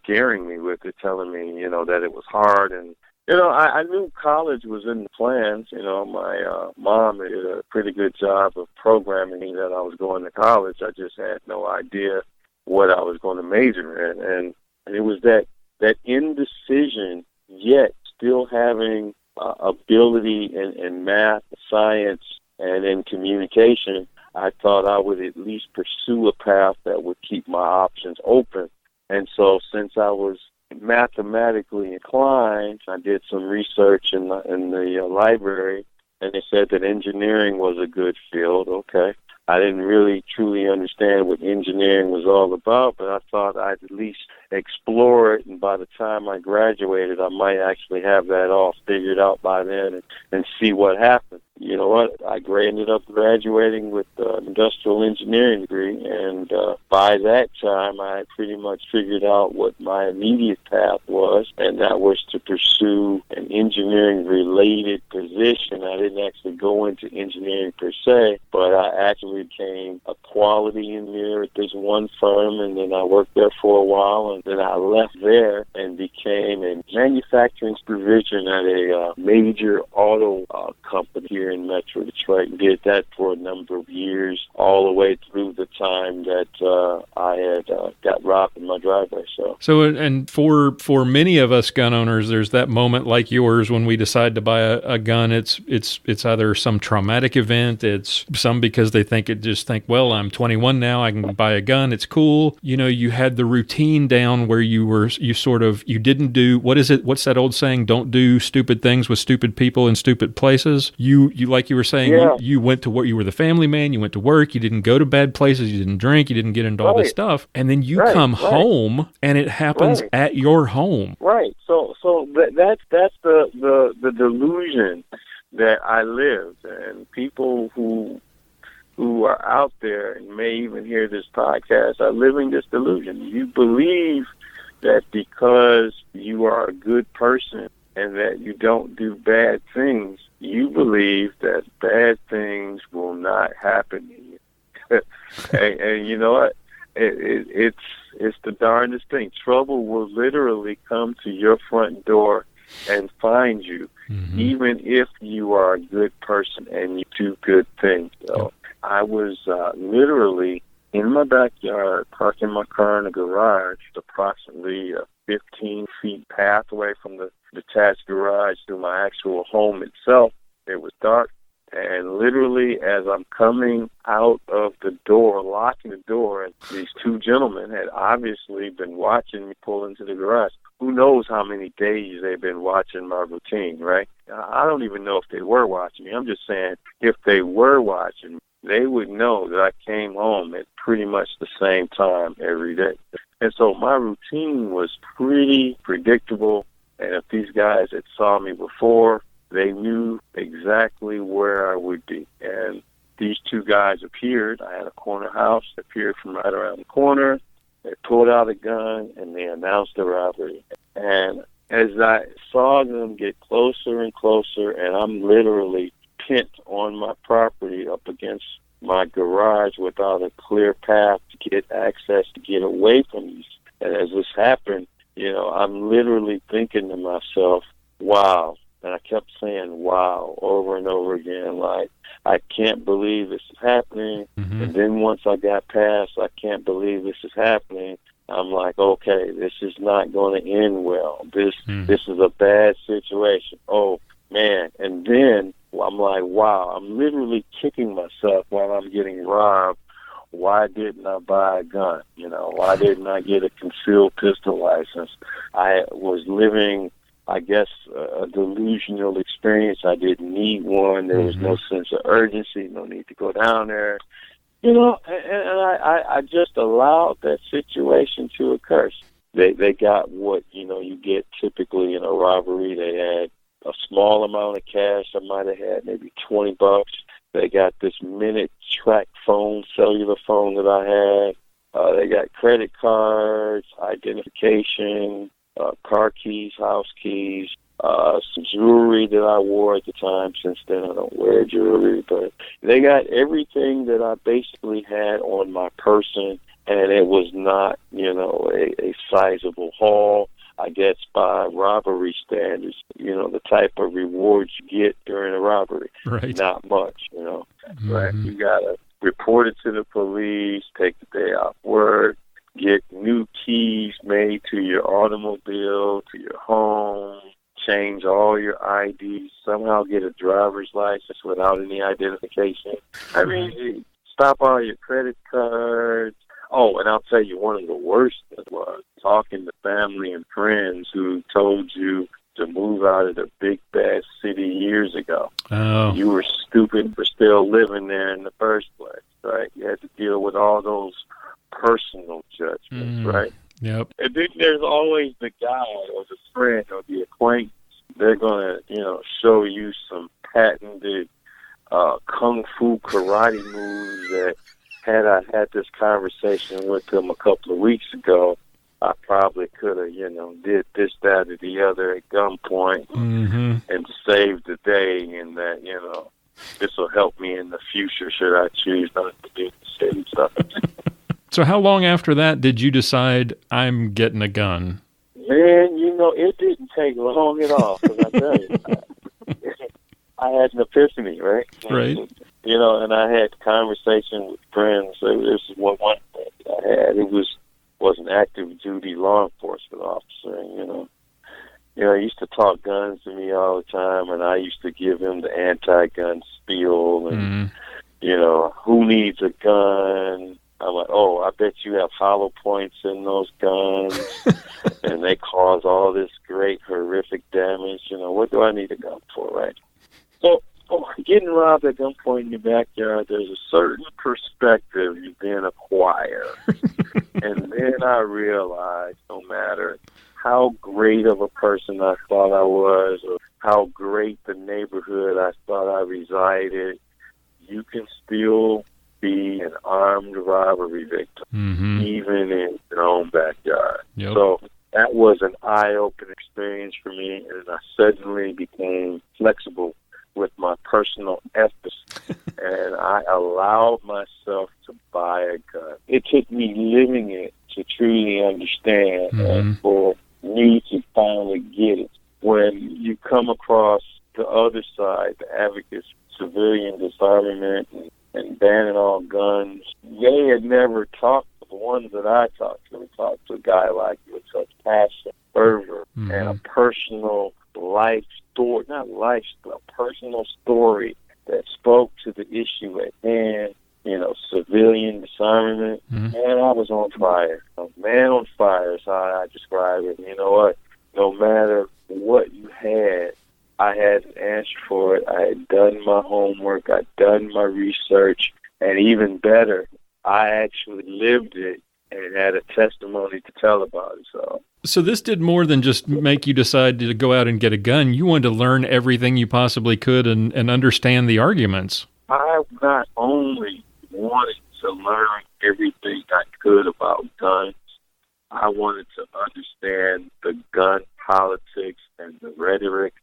scaring me with it, telling me, that it was hard. And, I knew college was in the plans. My mom did a pretty good job of programming me that I was going to college. I just had no idea what I was going to major in. And it was that indecision, yet still having ability in math, science, and in communication. I thought I would at least pursue a path that would keep my options open. And so since I was mathematically inclined, I did some research in the library, and they said that engineering was a good field. Okay. I didn't really truly understand what engineering was all about, but I thought I'd at least explore it, and by the time I graduated, I might actually have that all figured out by then and see what happened. You know what? I ended up graduating with an industrial engineering degree, and by that time, I had pretty much figured out what my immediate path was, and that was to pursue an engineering-related position. I didn't actually go into engineering per se, but I actually became a quality engineer at this one firm, and then I worked there for a while, and then I left there and became a manufacturing supervision at a major auto company here in Metro Detroit, and did that for a number of years, all the way through the time that I had got robbed in my driveway. So and for many of us gun owners, there's that moment like yours when we decide to buy a gun. It's either some traumatic event, it's some because they think, well, I'm 21 now, I can buy a gun, it's cool. You had the routine down where you didn't do, what's that old saying, don't do stupid things with stupid people in stupid places. You like you were saying, yeah. you went to work, you were the family man, you went to work, you didn't go to bad places, you didn't drink, you didn't get into all this stuff, and then you come home and it happens at your home. Right. So that's the delusion that I lived, and people who are out there and may even hear this podcast are living this delusion. You believe that because you are a good person and that you don't do bad things, you believe that bad things will not happen to you. and you know what? It's the darndest thing. Trouble will literally come to your front door and find you, even if you are a good person and you do good things. So I was literally in my backyard, parking my car in a garage, approximately a 15-feet pathway from the detached garage to my actual home itself. It was dark, And literally, as I'm coming out of the door, locking the door, and these two gentlemen had obviously been watching me pull into the garage. Who knows how many days they've been watching my routine, right? I don't even know if they were watching me. I'm just saying, if they were watching me, they would know that I came home at pretty much the same time every day. And so my routine was pretty predictable. And if these guys had saw me before, they knew exactly where I would be. And these two guys appeared. I had a corner house, appeared from right around the corner. They pulled out a gun, and they announced the robbery. And as I saw them get closer and closer, and I'm literally pinned on my property up against my garage without a clear path to get access, to get away from these. And as this happened, I'm literally thinking to myself, wow. And I kept saying, wow, over and over again, like, I can't believe this is happening. Mm-hmm. And then once I got past, I can't believe this is happening, I'm like, okay, this is not going to end well. This is a bad situation. Oh, man. And then I'm like, wow, I'm literally kicking myself while I'm getting robbed. Why didn't I buy a gun? Why didn't I get a concealed pistol license? I was living, I guess, a delusional experience. I didn't need one. There was no sense of urgency, no need to go down there. And I just allowed that situation to occur. They got what, you get typically in a robbery. They had a small amount of cash. I might have had maybe $20. They got this minute track phone, cellular phone that I had. They got credit cards, identification, car keys, house keys, some jewelry that I wore at the time. Since then, I don't wear jewelry, but they got everything that I basically had on my person, and it was not, a sizable haul. I guess by robbery standards, the type of rewards you get during a robbery. Right. Not much, Right? You got to report it to the police, take the day off work, get new keys made to your automobile, to your home, change all your IDs, somehow get a driver's license without any identification. I mean, stop all your credit cards. Oh, and I'll tell you, one of the worst was talking to family and friends who told you to move out of the big, bad city years ago. Oh. You were stupid for still living there in the first place, right? You had to deal with all those personal judgments, right? Yep. And then there's always the guy or the friend or the acquaintance. They're going to, show you some patented kung fu karate moves that had I had this conversation with them a couple of weeks ago, I probably could have, did this, that, or the other at gunpoint and saved the day, and that, this will help me in the future should I choose not to do the same stuff. So how long after that did you decide I'm getting a gun? Man, it didn't take long at all, because I tell you, I had an epiphany, right? Right. And I had conversation with friends. This is one thing I had. It was an active duty law enforcement officer, and he used to talk guns to me all the time, and I used to give him the anti-gun spiel, and who needs a gun? I'm like, oh, I bet you have hollow points in those guns, and they cause all this great horrific damage. What do I need a gun for, right? So, getting robbed at gunpoint in your backyard, there's a certain perspective you then acquire. And then I realized no matter how great of a person I thought I was or how great the neighborhood I thought I resided, you can still be an armed robbery victim, even in your own backyard. Yep. So that was an eye-opening experience for me, and I suddenly became flexible with my personal ethics, and I allowed myself to buy a gun. It took me living it to truly understand, and for me to finally get it. When you come across the other side, the advocates, civilian disarmament, and banning all guns, they had never talked to the ones that I talked to. We talked to a guy like you with such passion, fervor, and a personal life story, not life, but a personal story that spoke to the issue at hand, civilian disarmament. Man, I was on fire. A man on fire is how I describe it. You know what? No matter what you had, I had an answer for it. I had done my homework. I'd done my research. And even better, I actually lived it and had a testimony to tell about it. So this did more than just make you decide to go out and get a gun. You wanted to learn everything you possibly could and understand the arguments. I not only wanted to learn everything I could about guns, I wanted to understand the gun politics and the rhetoric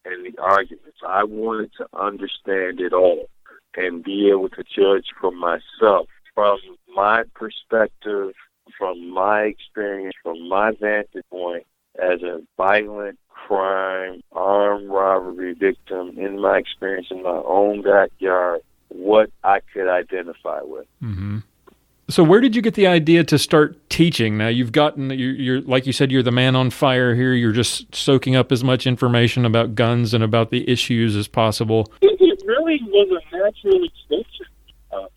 and the arguments. I wanted to understand it all and be able to judge for myself from my perspective, from my experience, from my vantage point as a violent crime, armed robbery victim, in my experience in my own backyard, what I could identify with. Mm-hmm. So where did you get the idea to start teaching? Now you've gotten, you're like you said, you're the man on fire here. You're just soaking up as much information about guns and about the issues as possible. It really was a natural extension.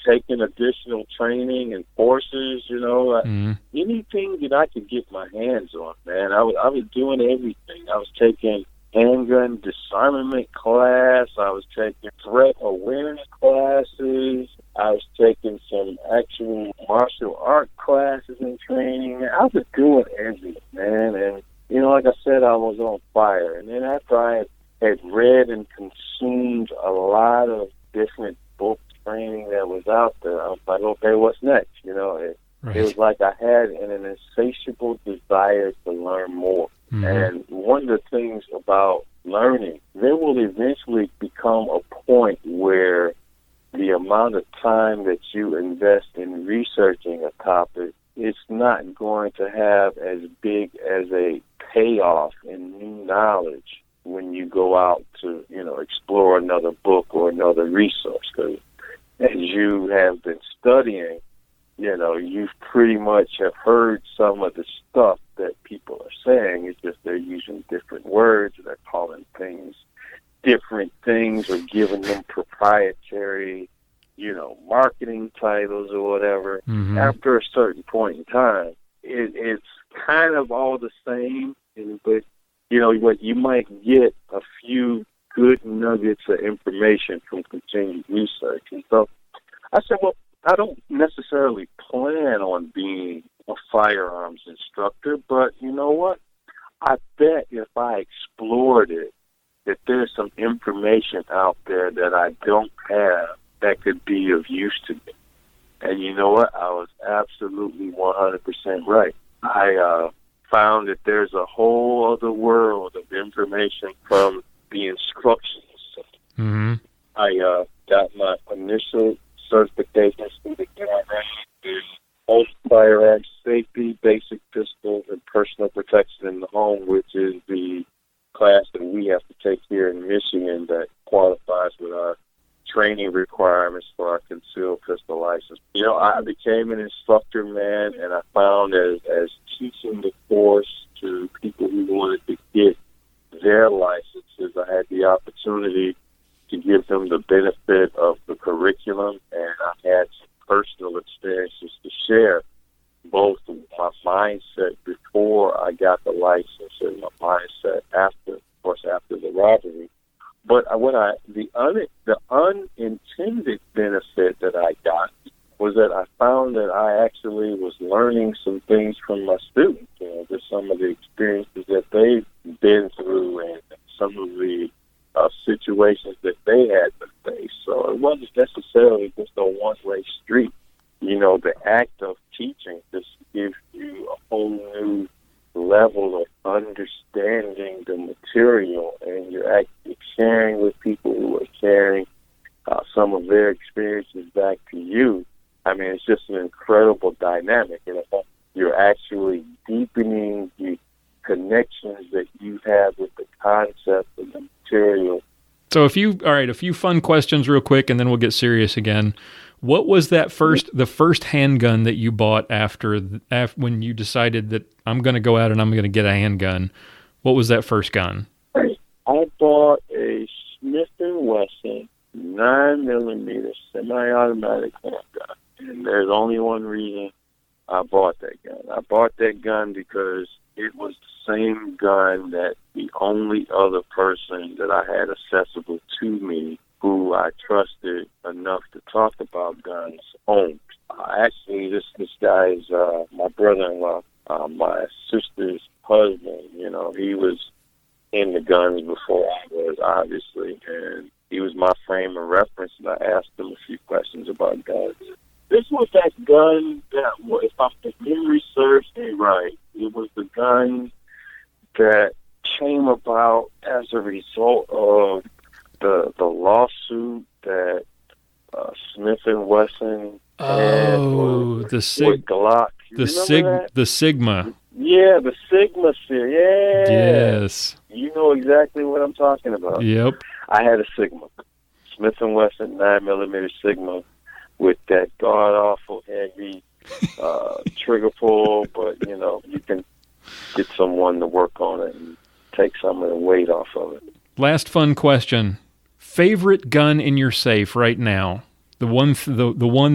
Taking additional training and courses, anything that I could get my hands on, man. I was doing everything. I was taking handgun disarmament class. I was taking threat awareness classes. I was taking some actual martial art classes and training. I was doing everything, man. And, like I said, I was on fire. And then after I had read and consumed a lot of different book training that was out there, I was like, okay, what's next? It was like I had an insatiable desire to learn more. Mm-hmm. And one of the things about learning, there will eventually become a point where the amount of time that you invest in researching a topic, it's not going to have as big as a payoff in new knowledge when you go out to, explore another book or another resource. Because as you have been studying, you've pretty much have heard some of the stuff that people are saying. It's just they're using different words, they're calling things different things or giving them proprietary, marketing titles or whatever. Mm-hmm. After a certain point in time, it's kind of all the same, but, what you might get a few good nuggets of information from continued research. And so I said, well, I don't necessarily plan on being a firearms instructor, but you know what? I bet if I explored it, that there's some information out there that I don't have that could be of use to me. And you know what? I was absolutely 100% right. I found that there's a whole other world of information from the instructions. Mm-hmm. I got my initial certifications through the in home firearms safety, basic pistol, and personal protection in the home, which is the class that we have to take here in Michigan that qualifies with our training requirements for our concealed pistol license. I became an instructor, man, and I found as teaching the course to people who wanted to get their licenses, I had the opportunity to give them the benefit of the curriculum, and I had some personal experiences to share, both my mindset before I got the license and my mindset after, of course, after the robbery. But the unintended benefit that I got was that I found that I actually was learning some things from my students, just some of the experiences that they've been through and some of the situations that they had to face. So it wasn't necessarily just a one-way street. The act of teaching just gives you a whole new level of understanding the material, and you're actually sharing with people who are sharing some of their experiences back to you. I mean, it's just an incredible dynamic. You're actually deepening the connections that you have with the concept of the material. So a few fun questions real quick, and then we'll get serious again. What was the first handgun that you bought after when you decided that I'm going to go out and I'm going to get a handgun? What was that first gun? I bought a Smith & Wesson 9 accessible to me, who I trusted enough to talk about guns, owned. Actually, this guy is my brother-in-law, my sister's husband. You know, he was in the guns before I was, obviously, and he was my frame of reference, and I asked him a few questions about guns. This was that gun that, if memory serves me right, it was the gun that came about as a result of the lawsuit that Smith and Wesson had with Glock. The Sigma. Yeah, the Sigma series. Yeah. Yes. You know exactly what I'm talking about. Yep. I had a Sigma, Smith and Wesson 9mm Sigma, with that god-awful heavy trigger pull, but, you know, you can get someone to work on it and take some of the weight off of it. Last fun question. Favorite gun in your safe right now? The one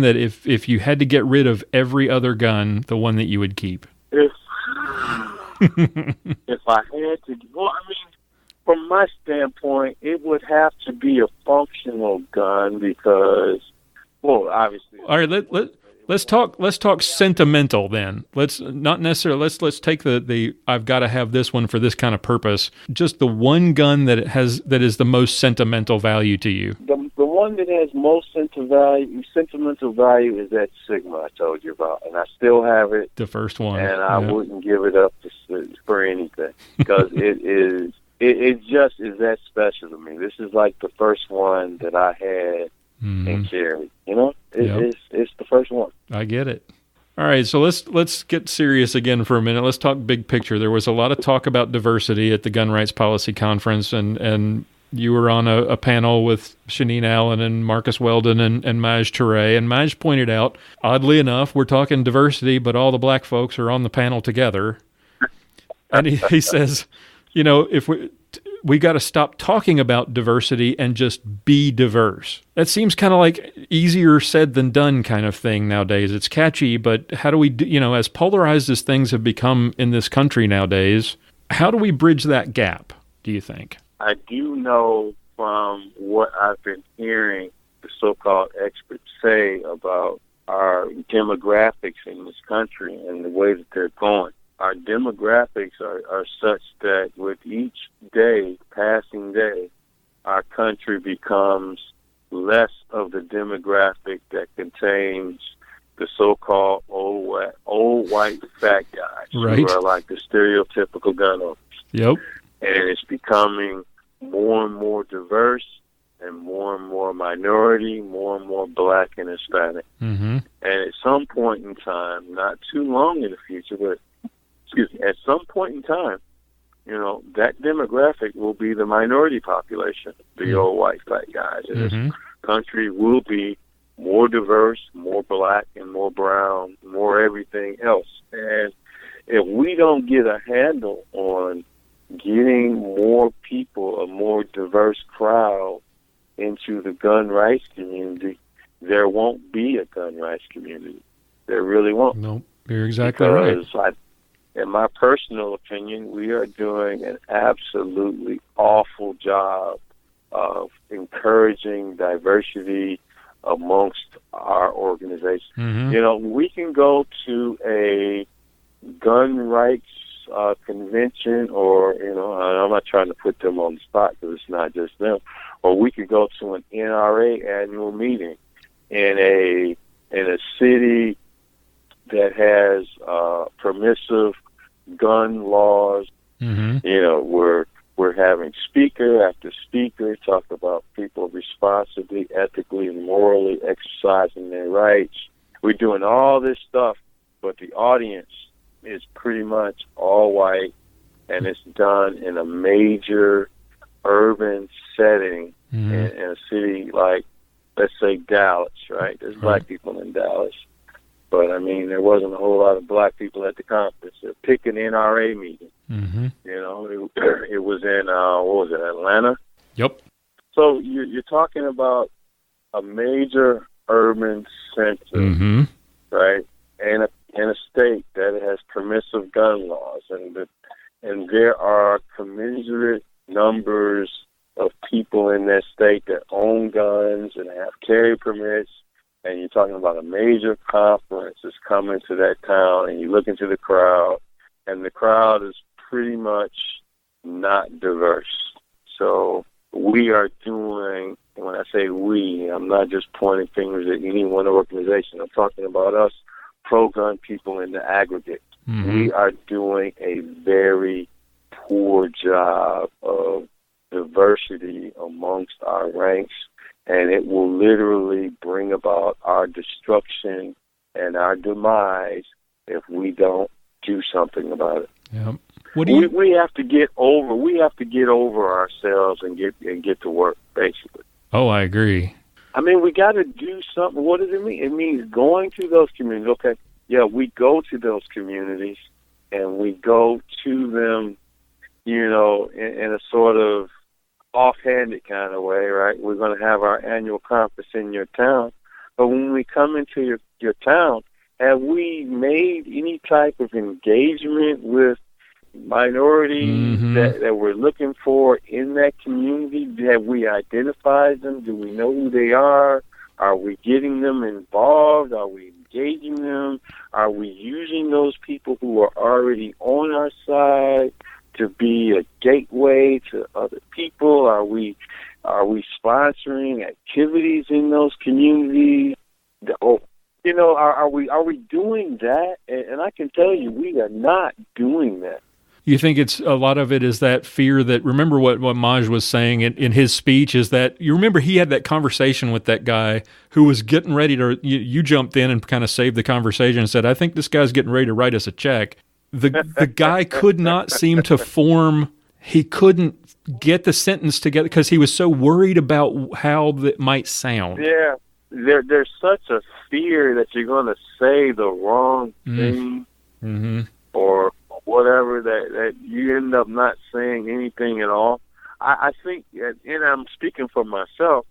that if you had to get rid of every other gun, the one that you would keep? If I had to, well, I mean, from my standpoint, it would have to be a functional gun because, well, obviously. All right, let's talk sentimental then. Let's not necessarily let's take the I've got to have this one for this kind of purpose. Just the one gun that is the most sentimental value to you. The one that has most sentimental value is that Sigma I told you about, and I still have it. The first one, and I wouldn't give it up for anything because it just is that special to me. This is like the first one that I had and carried. You know, it's the first one. I get it. All right, so let's get serious again for a minute. Let's talk big picture. There was a lot of talk about diversity at the Gun Rights Policy Conference, and you were on a panel with Shanine Allen and Marcus Weldon and Maj Touré. And Maj pointed out, oddly enough, we're talking diversity, but all the black folks are on the panel together. And he says, you know, if we got to stop talking about diversity and just be diverse. That seems kind of like easier said than done kind of thing nowadays. It's catchy, but how do we, as polarized as things have become in this country nowadays, how do we bridge that gap, do you think? I do know from what I've been hearing the so-called experts say about our demographics in this country and the way that they're going. Our demographics are such that with each passing day, our country becomes less of the demographic that contains the so-called old white fat guys who are like the stereotypical gun owners. Yep. And it's becoming more and more diverse and more minority, more and more black and Hispanic. Mm-hmm. And at some point in time, not too long in the future, but at some point in time, that demographic will be the minority population, the old white fat guys. And this country will be more diverse, more black and more brown, more everything else. And if we don't get a handle on getting more people, a more diverse crowd into the gun rights community, there won't be a gun rights community. There really won't. No, you're exactly right. In my personal opinion, we are doing an absolutely awful job of encouraging diversity amongst our organization. Mm-hmm. We can go to a gun rights convention, or I'm not trying to put them on the spot because it's not just them, or we could go to an NRA annual meeting in a city that has permissive gun laws. Mm-hmm. We're having speaker after speaker talk about people responsibly, ethically, and morally exercising their rights. We're doing all this stuff, but the audience is pretty much all white, and it's done in a major urban setting in a city like, let's say, Dallas, right? There's black people in Dallas. But, I mean, there wasn't a whole lot of black people at the conference. Pick an NRA meeting. Mm-hmm. It was in, Atlanta? Yep. So you're talking about a major urban center, right? And a state that has permissive gun laws. And there are commensurate numbers of people in that state that own guns and have carry permits, and you're talking about a major conference that's coming to that town, and you look into the crowd, and the crowd is pretty much not diverse. So we are doing, and when I say we, I'm not just pointing fingers at any one organization. I'm talking about us pro-gun people in the aggregate. Mm-hmm. We are doing a very poor job of diversity amongst our ranks, and it will literally bring about our destruction and our demise if we don't do something about it. Yep. What do you? We have to get over. We have to get over ourselves and get to work. Basically. Oh, I agree. I mean, we got to do something. What does it mean? It means going to those communities. Okay, yeah, we go to those communities and we go to them, you know, in a sort of offhanded kind of way, right? We're going to have our annual conference in your town, but when we come into your town, have we made any type of engagement with minorities Mm-hmm. that we're looking for in that community? Have we identified them? Do we know who they are? Are we getting them involved? Are we engaging them? Are we using those people who are already on our side to be a gateway to other people? Are we sponsoring activities in those communities? You know, are we doing that? And I can tell you, we are not doing that. You think it's a lot of it is that fear that, remember what Maj was saying in his speech, is that you remember he had that conversation with that guy who was getting ready to, you jumped in and kind of saved the conversation and said, I think this guy's getting ready to write us a check. The guy could not seem to he couldn't get the sentence together because he was so worried about how that might sound. Yeah, there's such a fear that you're going to say the wrong thing Mm-hmm. or whatever that you end up not saying anything at all. I think, and I'm speaking for myself,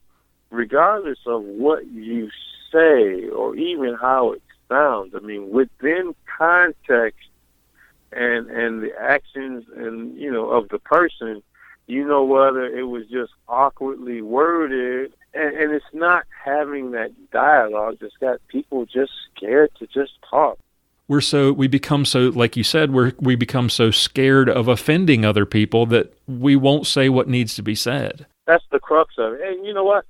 regardless of what you say or even how it sounds, I mean, within context and the actions and, you know, of the person, you know, whether it was just awkwardly worded, and it's not having that dialogue that's got people just scared to just talk. We become so, like you said, we become so scared of offending other people that we won't say what needs to be said. That's the crux of it. And you know what?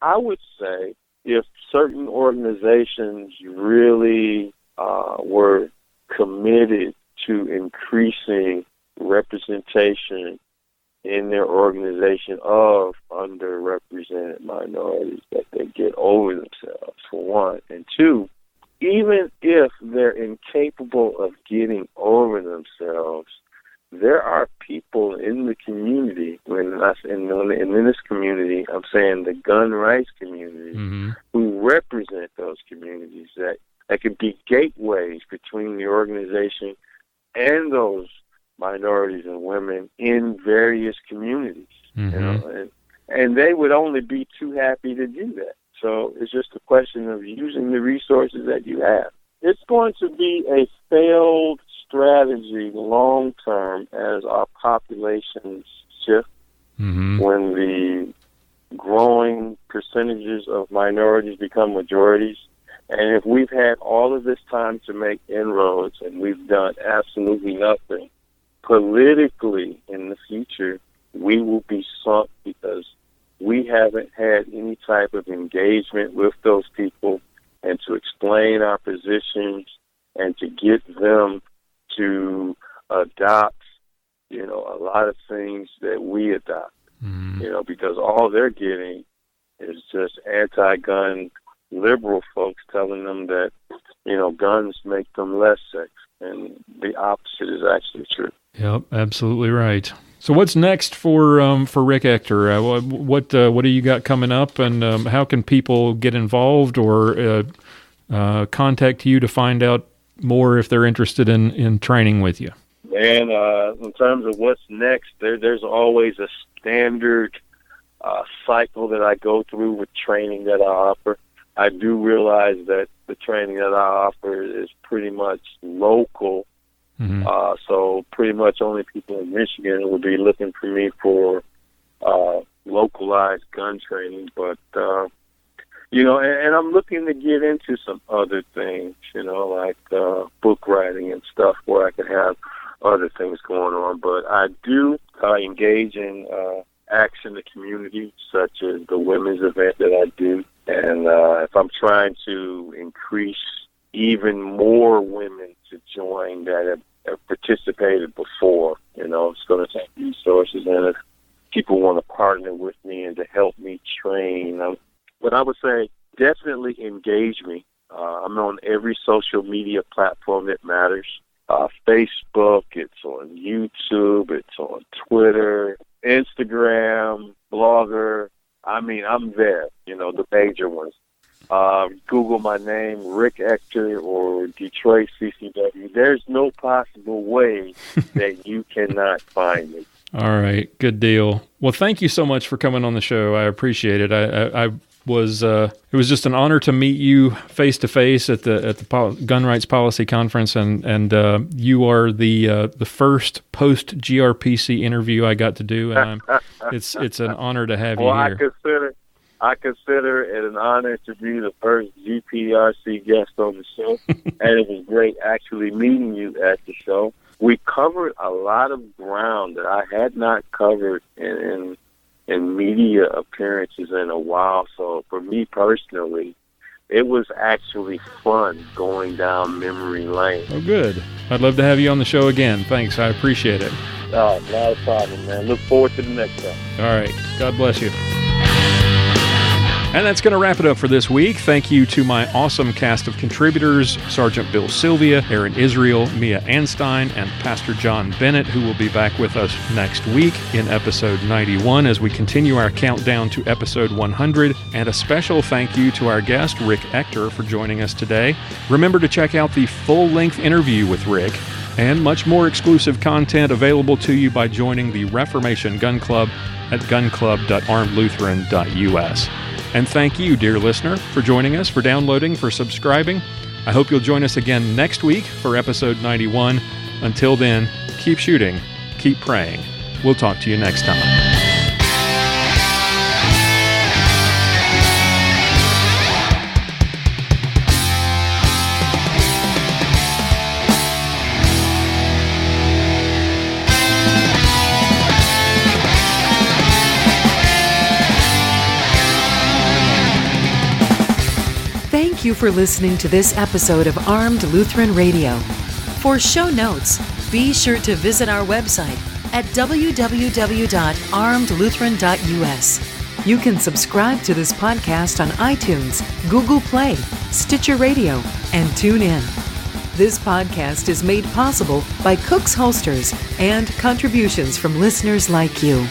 I would say if certain organizations really were committed to increasing representation in their organization of underrepresented minorities, that they get over themselves, for one. And two, even if they're incapable of getting over themselves, there are people in the community, in this community, I'm saying the gun rights community, Mm-hmm. who represent those communities that can be gateways between the organization and those minorities and women in various communities. Mm-hmm. You know, and they would only be too happy to do that. So it's just a question of using the resources that you have. It's going to be a failed strategy long term as our populations shift, Mm-hmm. when the growing percentages of minorities become majorities. And if we've had all of this time to make inroads and we've done absolutely nothing, politically in the future, we will be sunk because we haven't had any type of engagement with those people and to explain our positions and to get them to adopt, you know, a lot of things that we adopt, you know, because all they're getting is just anti-gun liberal folks telling them that, you know, guns make them less safe, and the opposite is actually true. Yep, absolutely right. So what's next for Rick Ector? What do you got coming up, and how can people get involved or contact you to find out more if they're interested in training with you? And in terms of what's next, there's always a standard cycle that I go through with training that I offer. I do realize that the training that I offer is pretty much local. Mm-hmm. So pretty much only people in Michigan will be looking for me for localized gun training, but and I'm looking to get into some other things, like book writing and stuff, where I could have other things going on. But I do engage in acts in the community, such as the women's event that I do. And if I'm trying to increase even more women to join that have participated before, it's going to take resources. And if people want to partner with me and to help me train, but I would say definitely engage me. I'm on every social media platform that matters. Facebook, it's on YouTube, it's on Twitter, Instagram, Blogger. I mean, I'm there, the major ones. Google my name, Rick Ector or Detroit CCW. There's no possible way that you cannot find me. All right, good deal. Well, thank you so much for coming on the show. I appreciate it. It was just an honor to meet you face to face at the Gun Rights Policy Conference, and you are the first post GRPC interview I got to do, and it's an honor to have you here. I consider it an honor to be the first GPRC guest on the show, and it was great actually meeting you at the show. We covered a lot of ground that I had not covered in media appearances in a while. So for me personally, it was actually fun going down memory lane. Oh, good. I'd love to have you on the show again. Thanks. I appreciate it. Oh, not a problem, man. Look forward to the next time. All right. God bless you. And that's going to wrap it up for this week. Thank you to my awesome cast of contributors, Sergeant Bill Sylvia, Aaron Israel, Mia Anstine, and Pastor John Bennett, who will be back with us next week in episode 91 as we continue our countdown to episode 100. And a special thank you to our guest, Rick Ector, for joining us today. Remember to check out the full-length interview with Rick and much more exclusive content available to you by joining the Reformation Gun Club at gunclub.armedlutheran.us. And thank you, dear listener, for joining us, for downloading, for subscribing. I hope you'll join us again next week for episode 91. Until then, keep shooting, keep praying. We'll talk to you next time. Thank you for listening to this episode of Armed Lutheran Radio. For show notes, be sure to visit our website at www.armedlutheran.us. You can subscribe to this podcast on iTunes, Google Play, Stitcher Radio, and TuneIn. This podcast is made possible by Kooks Holsters and contributions from listeners like you.